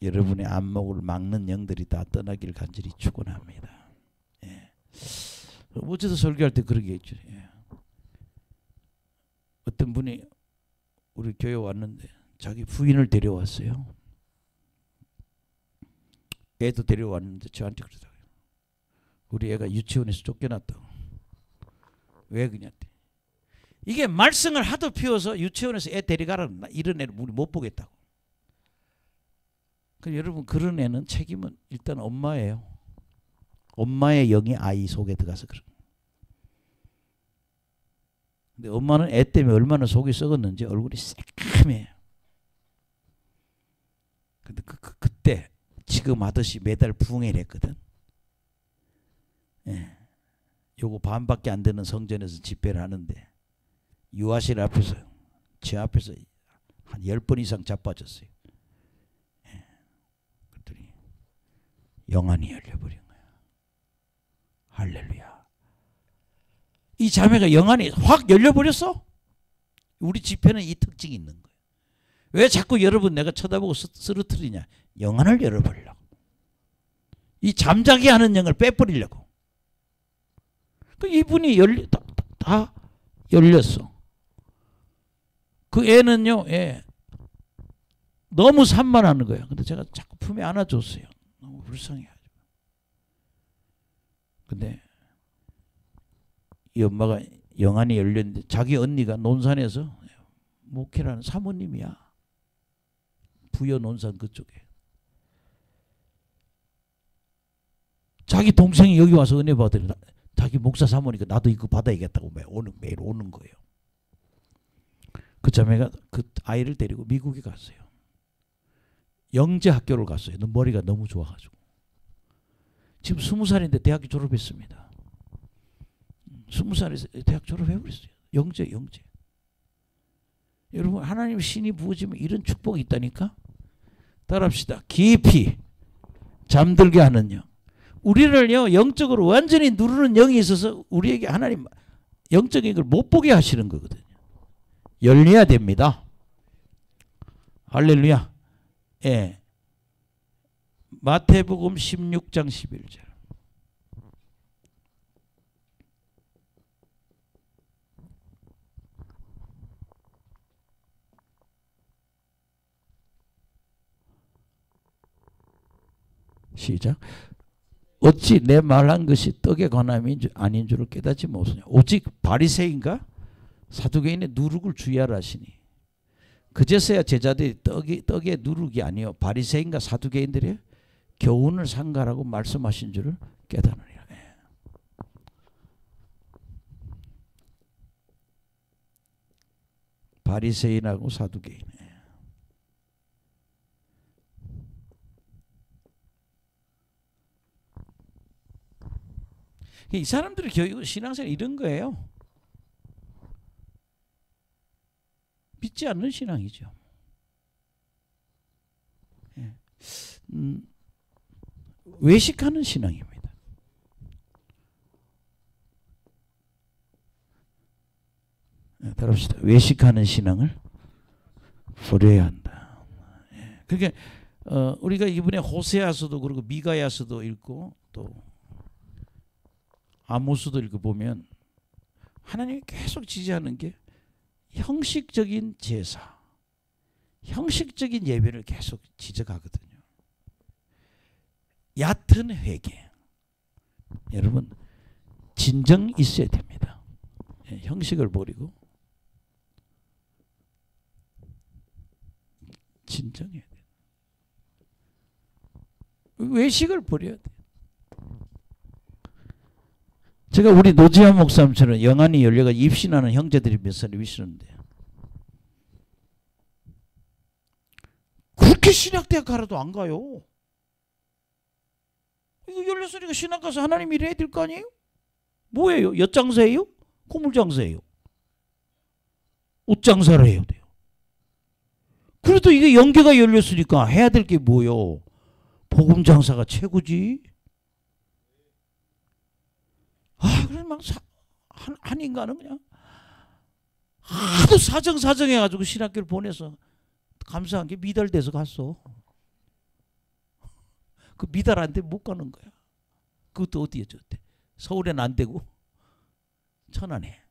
여러분의 안목을 막는 영들이 다 떠나기를 간절히 축원합니다. 예. 어제도 설교할 때 그러게 했죠. 예. 어떤 분이 우리 교회 왔는데 자기 부인을 데려왔어요. 애도 데려왔는데 저한테 그러더라고요. 우리 애가 유치원에서 쫓겨났다고. 왜 그랬대? 이게 말썽을 하도 피워서 유치원에서 애 데려가라. 이런 애를 우리 못 보겠다고. 여러분 그런 애는 책임은 일단 엄마예요. 엄마의 영이 아이 속에 들어가서 그런. 근데 엄마는 애 때문에 얼마나 속이 썩었는지 얼굴이 새까매요. 근데 그때 지금 하듯이 매달 부흥회를 했거든. 예. 요거 반밖에 안 되는 성전에서 집회를 하는데 유아실 앞에서 제 앞에서 한 10번 이상 자빠졌어요. 예. 영안이 열려버린 거야. 할렐루야. 이 자매가 영안이 확 열려버렸어. 우리 집회는 이 특징이 있는 거예요. 왜 자꾸 여러분 내가 쳐다보고 쓰러뜨리냐. 영안을 열어버리려고. 이 잠자게 하는 영을 빼버리려고. 그 이분이 다 열렸어. 그 애는요, 너무 산만하는 거예요. 근데 제가 자꾸 품에 안아줬어요. 너무 불쌍해가지고. 근데 이 엄마가 영안이 열렸는데 자기 언니가 논산에서 목회라는 사모님이야. 부여 논산 그쪽에. 자기 동생이 여기 와서 은혜 받으려 자기 목사 사모니까 나도 이거 받아야겠다고 매일 오는 거예요. 그 자매가 그 아이를 데리고 미국에 갔어요. 영재 학교를 갔어요. 머리가 너무 좋아가지고. 지금 20살인데 대학교 졸업했습니다. 20살에서 대학 졸업해버렸어요. 영재. 여러분 하나님 신이 부어지면 이런 축복이 있다니까. 따라합시다. 깊이 잠들게 하는 영. 우리를요 영적으로 완전히 누르는 영이 있어서 우리에게 하나님 영적인 걸 못 보게 하시는 거거든요. 열려야 됩니다. 할렐루야. 예. 마태복음 16장 11절. 시작. 어찌 내 말한 것이 떡에 관함이 아닌 줄을 깨닫지 못하냐. 오직 바리새인가 사두개인의 누룩을 주의하라 하시니. 그제서야 제자들이 떡의 누룩이 아니요 바리새인과 사두개인들의 교훈을 삼가라고 말씀하신 줄을 깨닫느니라. 바리새인하고 사두개인. 이 사람들의 교육 신앙생활 이런 거예요. 믿지 않는 신앙이죠. 외식하는 신앙입니다. 따라합시다. 외식하는 신앙을 버려야 한다. 그러니까 우리가 이번에 호세아서도 그렇고 미가야서도 읽고 또 아모스도 읽어보면 하나님이 계속 지지하는 게 형식적인 제사, 형식적인 예배를 계속 지적하거든요. 얕은 회개. 여러분 진정 있어야 됩니다. 형식을 버리고 진정해야 돼요. 외식을 버려야 돼요. 제가 우리 노지한 목사님처럼 영안이 열려가 입신하는 형제들이 몇 사람 있었는데 그렇게 신학대학 가라도 안 가요. 이거 열렸으니까 신학 가서 하나님 일해야 될 거 아니에요? 뭐예요? 엿장사예요? 고물장사예요? 옷장사를 해야 돼요. 그래도 이게 영계가 열렸으니까 해야 될 게 뭐요? 복음장사가 최고지. 그래 막 한 인간은 그냥 하도 사정해가지고 신학교를 보내서 감사한 게 미달돼서 갔어. 그 미달 안 되면 못 가는 거야. 그것도 어디에 줬대? 서울에는 안 되고 천안에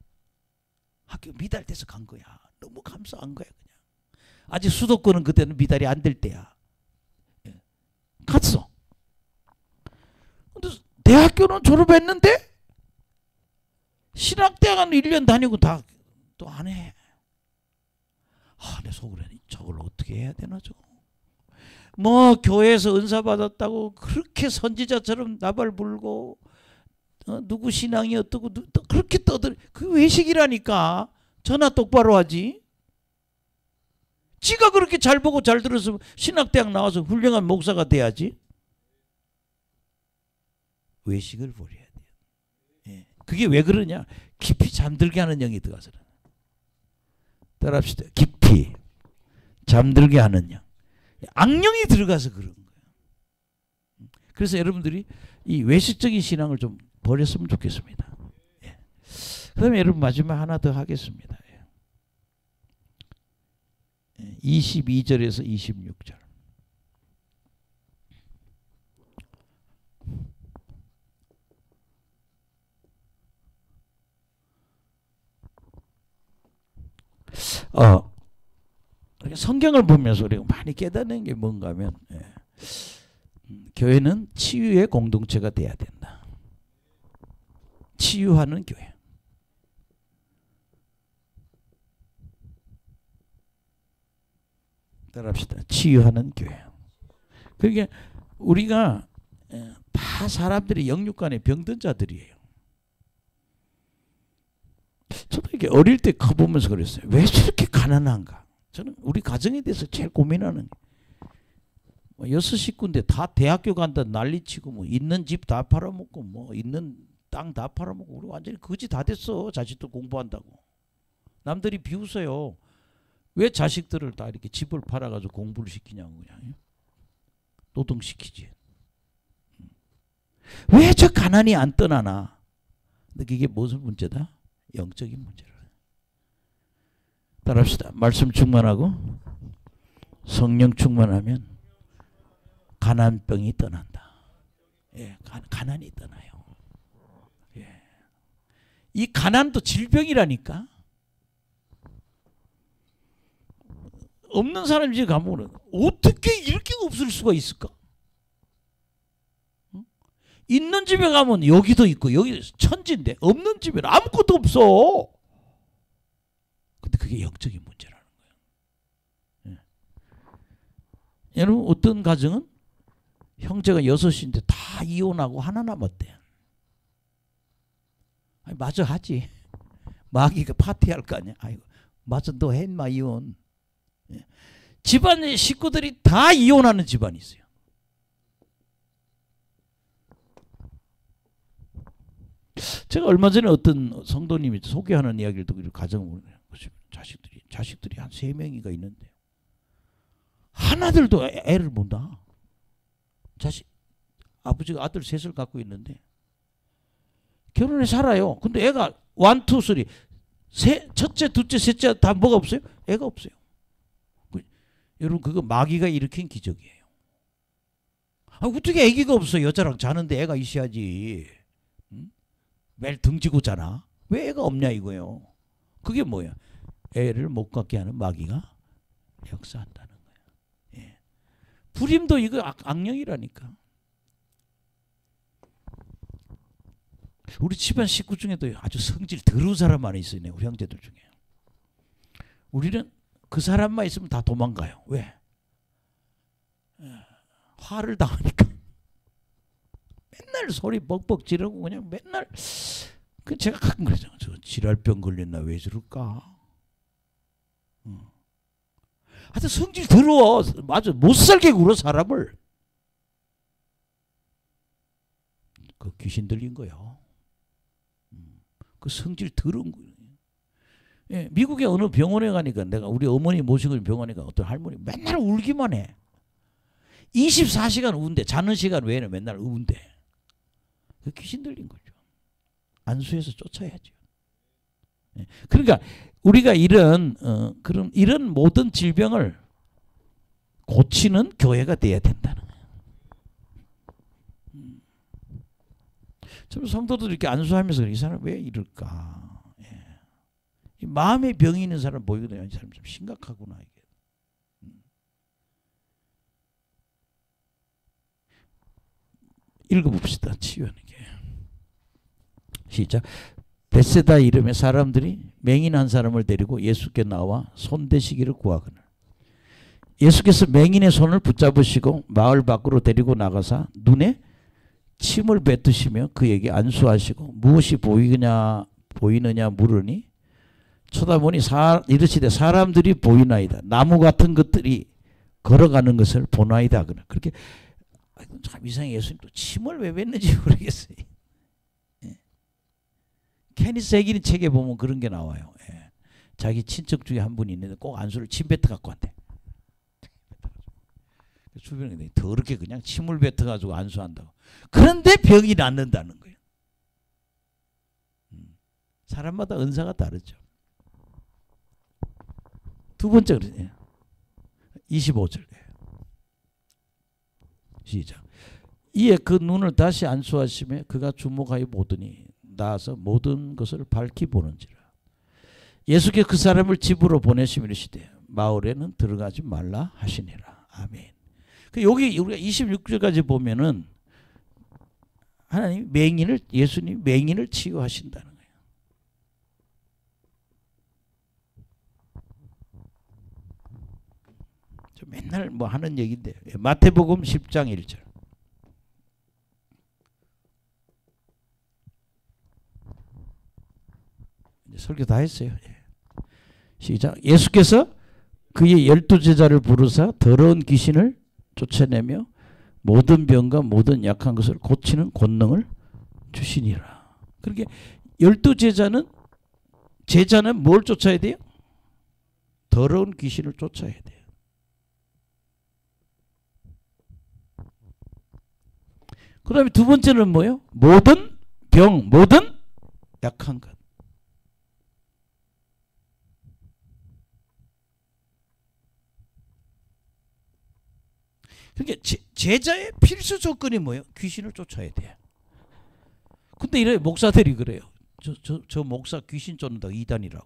학교 미달돼서 간 거야. 너무 감사한 거야 그냥. 아직 수도권은 그때는 미달이 안 될 때야. 갔어. 근데 대학교는 졸업했는데 신학대학은 1년 다니고 다 또 안 해. 내 속으로 저걸 어떻게 해야 되나 저거. 뭐 교회에서 은사 받았다고 그렇게 선지자처럼 나발 불고 누구 신앙이 어떻고 그렇게 떠들. 그 외식이라니까. 전화 똑바로 하지. 지가 그렇게 잘 보고 잘 들었으면 신학대학 나와서 훌륭한 목사가 돼야지. 외식을 버려야 돼요. 그게 왜 그러냐? 깊이 잠들게 하는 영이 들어가서. 따라합시다. 깊이 잠들게 하는 영. 악령이 들어가서 그런 거예요. 그래서 여러분들이 이 외식적인 신앙을 좀 버렸으면 좋겠습니다. 예. 그다음에 여러분 마지막 하나 더 하겠습니다. 예. 22절에서 26절. 성경을 보면서 우리가 많이 깨닫는 게 뭔가 하면 교회는 치유의 공동체가 돼야 된다. 치유하는 교회. 따라합시다. 치유하는 교회. 그러니까 우리가 다 사람들이 영육간에 병든 자들이에요. 저도 이게 어릴 때 커보면서 그랬어요. 왜 저렇게 가난한가? 저는 우리 가정에 대해서 제일 고민하는 뭐 여섯 식구인데 다 대학교 간다 난리치고 뭐 있는 집 다 팔아먹고 뭐 있는 땅 다 팔아먹고 우리 완전히 거지 다 됐어. 자식들 공부한다고. 남들이 비웃어요. 왜 자식들을 다 이렇게 집을 팔아가지고 공부를 시키냐고 그냥. 노동시키지. 왜 저 가난이 안 떠나나? 근데 그게 무슨 문제다? 영적인 문제라. 따라합시다. 말씀 충만하고 성령 충만하면 가난병이 떠난다. 예, 가난이 떠나요. 예. 이 가난도 질병이라니까. 없는 사람 집에 가면 어떻게 이렇게 없을 수가 있을까? 있는 집에 가면 여기도 있고 여기 천지인데 없는 집에는 아무것도 없어. 근데 그게 영적인 문제라는 거예요. 예. 여러분 어떤 가정은 형제가 6인데 다 이혼하고 하나 남았대. 아니, 마저 하지. 마귀가 파티할 거 아니야. 아이고, 마저 너 했마 이혼. 예. 집안의 식구들이 다 이혼하는 집안이 있어요. 제가 얼마 전에 어떤 성도님이 소개하는 이야기를 듣고 가정을 자식들이 한 3명이가 있는데 하나들도 애를 못 낳아. 아버지가 아들 3을 갖고 있는데 결혼해 살아요. 근데 애가 1, 2, 3 첫째, 둘째, 셋째 다 뭐가 없어요? 애가 없어요. 여러분 그거 마귀가 일으킨 기적이에요. 어떻게 애기가 없어? 여자랑 자는데 애가 있어야지. 매일 등지고 자나? 왜 애가 없냐 이거예요. 그게 뭐야? 애를 못 갖게 하는 마귀가 역사한다는 거예요. 예. 불임도 이거 악령이라니까. 우리 집안 식구 중에도 아주 성질 더러운 사람 많이 있어요. 우리 형제들 중에. 우리는 그 사람만 있으면 다 도망가요. 왜? 화를 당하니까. 맨날 소리 뻑뻑 지르고 그냥 맨날 그 제가 가끔 그러잖아요. 저 지랄병 걸렸나 왜 저럴까? 하여튼 성질 더러워. 맞아. 못 살게 굴어 사람을. 그 귀신 들린 거요. 그 성질 더러운 거예요. 예, 미국의 어느 병원에 가니까 내가 우리 어머니 모시고 병원에 가 어떤 할머니 맨날 울기만 해. 24시간 우는데 자는 시간 외에는 맨날 우는데. 그 귀신 들린 거죠. 안수해서 쫓아야죠. 예. 그러니까 우리가 이런 모든 질병을 고치는 교회가 돼야 된다는 거예요. 참 성도들 이렇게 안수하면서 이 사람 왜 이럴까? 예. 이 마음의 병이 있는 사람 보이거든요. 이 사람 좀 심각하구나 이게. 읽어봅시다. 치유하는 게. 시작. 벳세다 이름의 사람들이 맹인 한 사람을 데리고 예수께 나와 손대시기를 구하거늘 예수께서 맹인의 손을 붙잡으시고 마을 밖으로 데리고 나가사 눈에 침을 뱉으시며 그에게 안수하시고 무엇이 보이느냐 물으니 쳐다보니 이르시되 사람들이 보이나이다. 나무 같은 것들이 걸어가는 것을 보나이다. 그렇게 참 이상해. 예수님 또 침을 왜 뱉는지 모르겠어요. 예. 케니스 해기는 책에 보면 그런 게 나와요. 예. 자기 친척 중에 한 분이 있는데 꼭 안수를 침 뱉어 갖고 왔대. 주변에 더럽게 그냥 침을 뱉어가지고 안수한다고. 그런데 병이 낫는다는 거예요. 사람마다 은사가 다르죠. 두 번째 그러네요. 25절. 시작. 이에 그 눈을 다시 안수하시며 그가 주목하여 보더니 나아서 모든 것을 밝히 보는지라. 예수께서 그 사람을 집으로 보내시며 이르시되 마을에는 들어가지 말라 하시니라. 아멘. 여기 우리가 26절까지 보면은 하나님 예수님 맹인을 치유하신다는 거예요. 저 맨날 뭐 하는 얘기인데 마태복음 10장 1절. 이제 설교 다 했어요. 시작. 예수께서 그의 12제자를 부르사 더러운 귀신을 쫓아내며 모든 병과 모든 약한 것을 고치는 권능을 주시니라. 그러니까 12제자는 뭘 쫓아야 돼요? 더러운 귀신을 쫓아야 돼요. 그 다음에 두 번째는 뭐예요? 모든 병, 모든 약한 것. 그러니까 제자의 필수 조건이 뭐예요? 귀신을 쫓아야 돼요. 근데 이래 목사들이 그래요. 저 목사 귀신 쫓는다 이단이라고.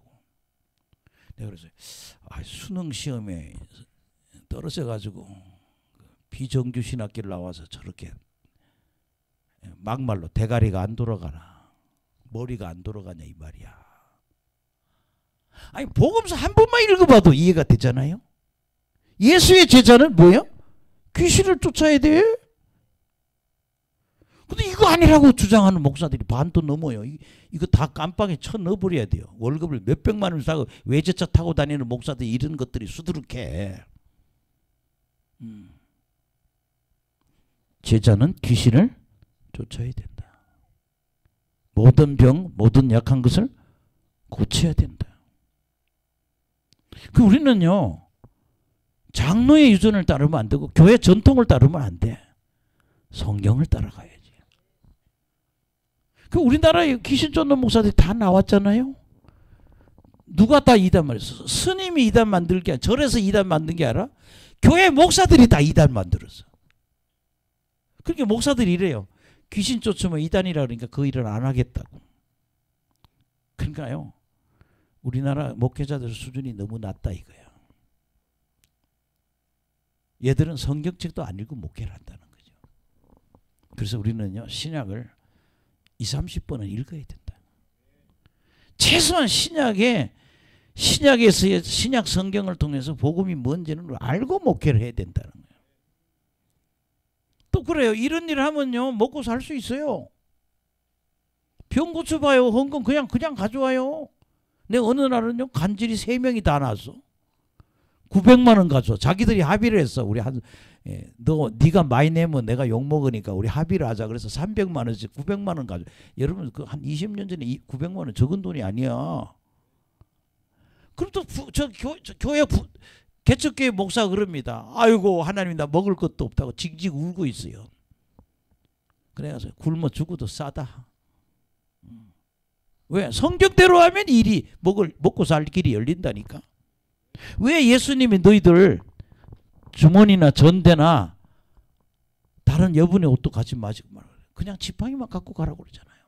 내가 그래서 수능 시험에 떨어져 가지고 비정규 신학기를 나와서 저렇게 막말로 대가리가 안 돌아가나 머리가 안 돌아가냐 이 말이야. 아니 복음서 한 번만 읽어봐도 이해가 되잖아요. 예수의 제자는 뭐예요? 귀신을 쫓아야 돼. 근데 이거 아니라고 주장하는 목사들이 반도 넘어요. 이거 다 깜빵에 쳐 넣어버려야 돼요. 월급을 몇백만 원을 사고 외제차 타고 다니는 목사들이 이런 것들이 수두룩해. 제자는 귀신을 쫓아야 된다. 모든 병, 모든 약한 것을 고쳐야 된다. 우리는요. 장로의 유전을 따르면 안 되고 교회 전통을 따르면 안 돼. 성경을 따라가야지. 우리나라에 귀신 쫓는 목사들이 다 나왔잖아요. 누가 다 이단 말했어? 스님이 이단 만들 게 아니라 절에서 이단 만든 게 아니라 교회 목사들이 다 이단 만들었어. 그러니까 목사들이 이래요. 귀신 쫓으면 이단이라 그러니까 그 일을 안 하겠다고. 그러니까요. 우리나라 목회자들 수준이 너무 낮다 이거야. 얘들은 성경책도 안 읽고 목회를 한다는 거죠. 그래서 우리는요. 신약을 20-30번은 읽어야 된다. 최소한 신약에서의 신약 성경을 통해서 복음이 뭔지는 알고 목회를 해야 된다는 거예요. 또 그래요. 이런 일을 하면요. 먹고 살 수 있어요. 병 고쳐봐요. 헌금 그냥 가져와요. 내가 어느 날은요. 간질이 3명이 다 나왔어. 900만 원 가져. 자기들이 합의를 했어. 우리 네가 많이 내면 내가 욕 먹으니까 우리 합의를 하자. 그래서 300만 원씩 900만 원 가져. 여러분 그 한 20년 전에 900만 원 적은 돈이 아니야. 그럼 또 교회 개척교회 목사 그럽니다. 아이고 하나님 나 먹을 것도 없다고 징징 울고 있어요. 그래서 굶어 죽어도 싸다. 왜? 성경대로 하면 일이 먹고 살 길이 열린다니까. 왜 예수님이 너희들 주머니나 전대나 다른 여분의 옷도 가지 마시고 말아요. 그냥 지팡이만 갖고 가라고 그러잖아요.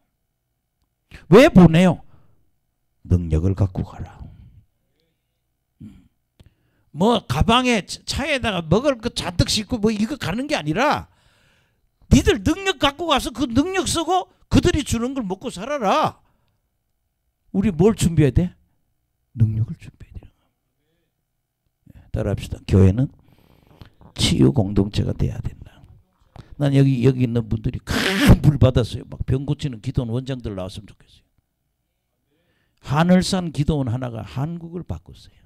왜 보내요? 능력을 갖고 가라. 뭐 가방에 차에다가 먹을 거 잔뜩 싣고 뭐 이거 가는 게 아니라 니들 능력 갖고 가서 그 능력 쓰고 그들이 주는 걸 먹고 살아라. 우리 뭘 준비해야 돼? 능력을 준비해야 돼요. 따라합시다. 교회는 치유 공동체가 돼야 된다. 난 여기 있는 분들이 큰 불 받았어요. 막 병 고치는 기도원 원장들 나왔으면 좋겠어요. 하늘산 기도원 하나가 한국을 바꿨어요.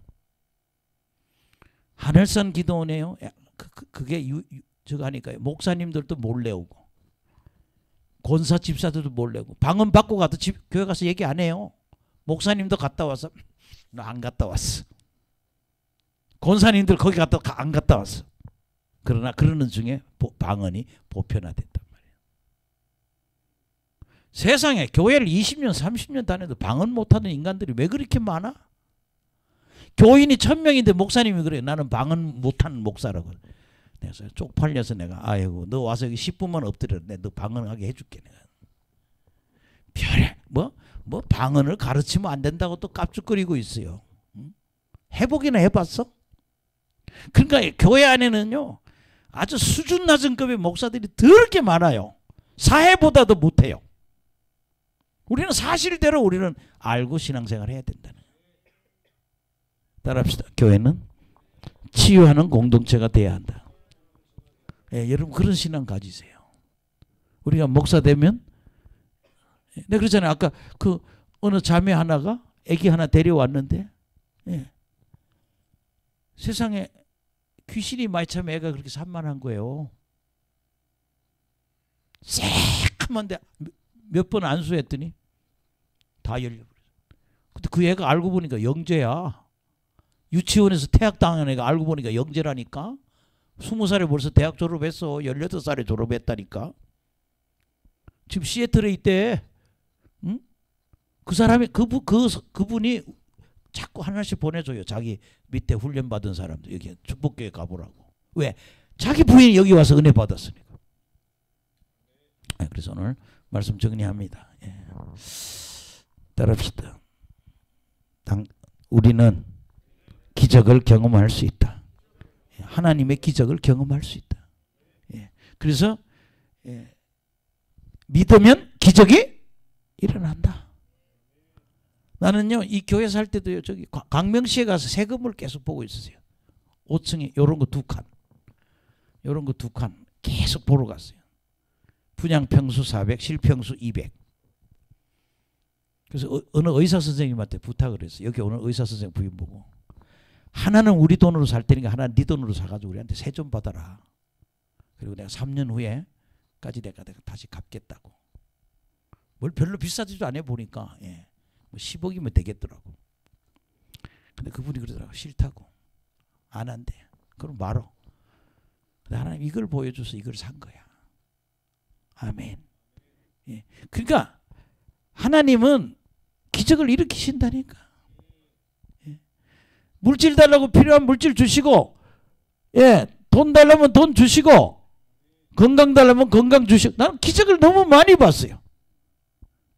하늘산 기도원에요. 그게 저거 하니까요. 목사님들도 몰래 오고 권사 집사들도 몰래 오고 방언 받고 가도 교회 가서 얘기 안 해요. 목사님도 갔다 와서 나 안 갔다 왔어. 권사님들 거기 안 갔다 왔어. 그러나 그러는 중에 방언이 보편화됐단 말이에요. 세상에 교회를 20년 30년 다녀도 방언 못하는 인간들이 왜 그렇게 많아? 교인이 1000명인데 목사님이 그래요. 나는 방언 못하는 목사라고. 그래서 쪽팔려서 내가 아이고 너 와서 여기 10분만 엎드려. 내가 너 방언하게 해줄게. 내가. 별에 뭐 방언을 가르치면 안 된다고 또 깝죽거리고 있어요. 응? 해보기나 해봤어? 그러니까 교회 안에는요 아주 수준 낮은 급의 목사들이 더럽게 많아요. 사회보다도 못해요. 우리는 사실대로 우리는 알고 신앙생활을 해야 된다는 거예요. 따라합시다. 교회는 치유하는 공동체가 돼야 한다. 예, 여러분 그런 신앙 가지세요. 우리가 목사 되면 내가 그랬잖아요. 아까 그 어느 자매 하나가 아기 하나 데려왔는데 예. 세상에 귀신이 많이 차면 애가 그렇게 산만한 거예요. 새까만데 몇 번 안수했더니 다 열려버렸어. 근데 그 애가 알고 보니까 영재야. 유치원에서 퇴학당한 애가 알고 보니까 영재라니까. 20살에 벌써 대학 졸업했어. 18살에 졸업했다니까. 지금 시애틀에 있대. 응? 그 사람이 그분이 자꾸 하나씩 보내줘요. 자기 밑에 훈련받은 사람들 여기 축복교회 가보라고. 왜? 자기 부인이 여기 와서 은혜 받았으니까. 그래서 오늘 말씀 정리합니다. 예. 따라합시다. 우리는 기적을 경험할 수 있다. 하나님의 기적을 경험할 수 있다. 예. 그래서 예. 믿으면 기적이 일어난다. 나는요 이 교회 살 때도요 저기 광명시에 가서 세금을 계속 보고 있었어요. 5층에 요런 거 2칸, 요런 거 2칸 계속 보러 갔어요. 분양평수 400, 실평수 200. 그래서 어느 의사 선생님한테 부탁을 했어요. 여기 오늘 의사 선생님 부인 보고 하나는 우리 돈으로 살 테니까 하나는 네 돈으로 사가지고 우리한테 세 좀 받아라. 그리고 내가 3년 후에까지 내가 다시 갚겠다고. 뭘 별로 비싸지도 않아 보니까 예. 뭐 10억이면 되겠더라고. 근데 그분이 그러더라고. 싫다고. 안 한대. 그럼 말어. 근데 하나님 이걸 보여줘서 이걸 산 거야. 아멘. 예. 그러니까 하나님은 기적을 일으키신다니까. 예. 물질 달라고 필요한 물질 주시고, 예, 돈 달라면 돈 주시고, 건강 달라면 건강 주시고. 나는 기적을 너무 많이 봤어요.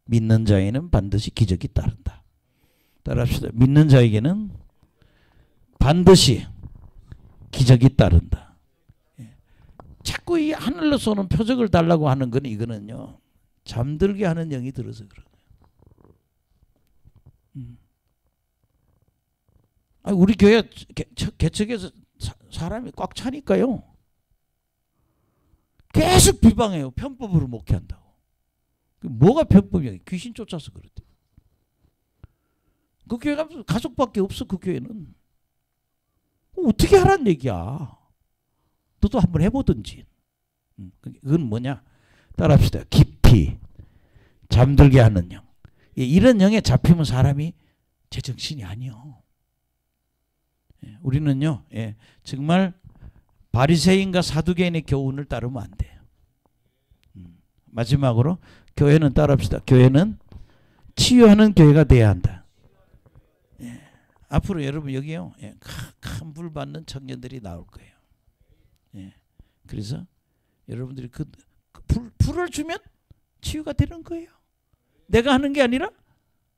믿는 자에는 반드시 기적이 따른다. 따라합시다. 믿는 자에게는 반드시 기적이 따른다. 예. 자꾸 이 하늘로 쏘는 표적을 달라고 하는 건 이거는요 잠들게 하는 영이 들어서 그래요. 우리 교회 개척에서 사람이 꽉 차니까요 계속 비방해요. 편법으로 목회한다고. 뭐가 편법이야? 귀신 쫓아서 그렇대. 그 교회 가면 가족밖에 없어. 그 교회는. 어떻게 하란 얘기야. 너도 한번 해보든지. 그건 뭐냐? 따라합시다. 깊이 잠들게 하는 영. 이런 영에 잡히면 사람이 제정신이 아니요. 우리는요 정말 바리새인과 사두개인의 교훈을 따르면 안 돼요. 마지막으로 교회는 따라합시다. 교회는 치유하는 교회가 돼야 한다. 예. 앞으로 여러분 여기요 큰 불 받는 청년들이 나올 거예요. 예. 그래서 여러분들이 그 불을 주면 치유가 되는 거예요. 내가 하는 게 아니라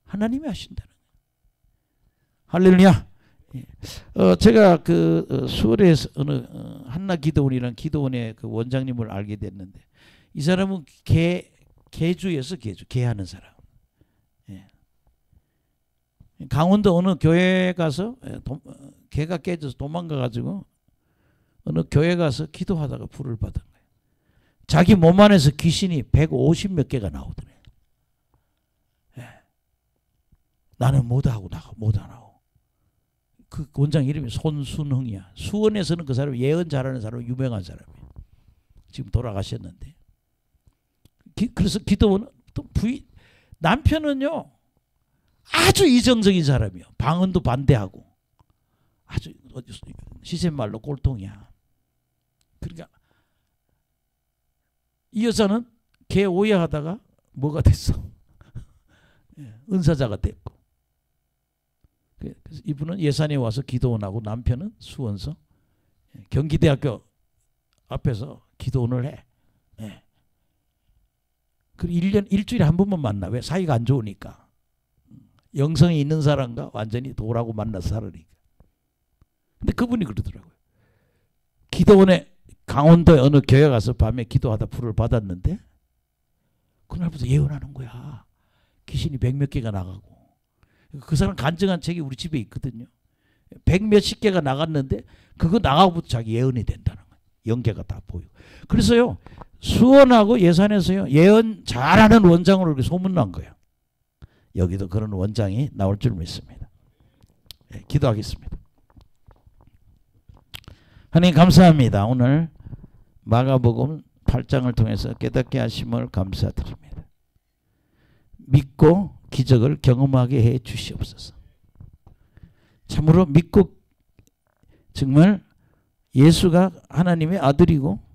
하나님이 하신다는 거예요. 할렐루야. 예. 제가 수월에 어느 한나 기도원이라는 기도원의 그 원장님을 알게 됐는데 이 사람은 개주에서 개하는 사람. 예. 강원도 어느 교회 가서 개가 깨져서 도망가가지고 어느 교회 가서 기도하다가 불을 받은 거예요. 자기 몸 안에서 귀신이 150 몇 개가 나오더래. 예. 나는 못하고 나가 못하고. 그 원장 이름이 손순흥이야. 수원에서는 그 사람 예언 잘하는 사람 유명한 사람이에요. 지금 돌아가셨는데. 그래서 기도는 또 남편은요 아주 이정적인 사람이요. 방언도 반대하고 아주 시샘말로 꼴통이야. 그러니까 이 여자는 걔 오해하다가 뭐가 됐어? 은사자가 됐고. 그래서 이분은 예산에 와서 기도원하고 남편은 수원서 경기대학교 앞에서 기도원을 해. 예. 그리고 일주일에 한 번만 만나. 왜? 사이가 안 좋으니까. 영성이 있는 사람과 완전히 도라고 만나서 살으니까. 근데 그분이 그러더라고요. 기도원에 강원도에 어느 교회 가서 밤에 기도하다 불을 받았는데 그날부터 예언하는 거야. 귀신이 100몇 개가 나가고. 그 사람 간증한 책이 우리 집에 있거든요. 100몇십 개가 나갔는데 그거 나가고부터 자기 예언이 된다는 거예요. 연계가 다 보이고. 그래서요. 수원하고 예산에서요. 예언 잘하는 원장으로 이렇게 소문난 거예요. 여기도 그런 원장이 나올 줄 믿습니다. 네, 기도하겠습니다. 하나님 감사합니다. 오늘 마가복음 8장을 통해서 깨닫게 하심을 감사드립니다. 믿고 기적을 경험하게 해 주시옵소서. 참으로 믿고 정말 예수가 하나님의 아들이고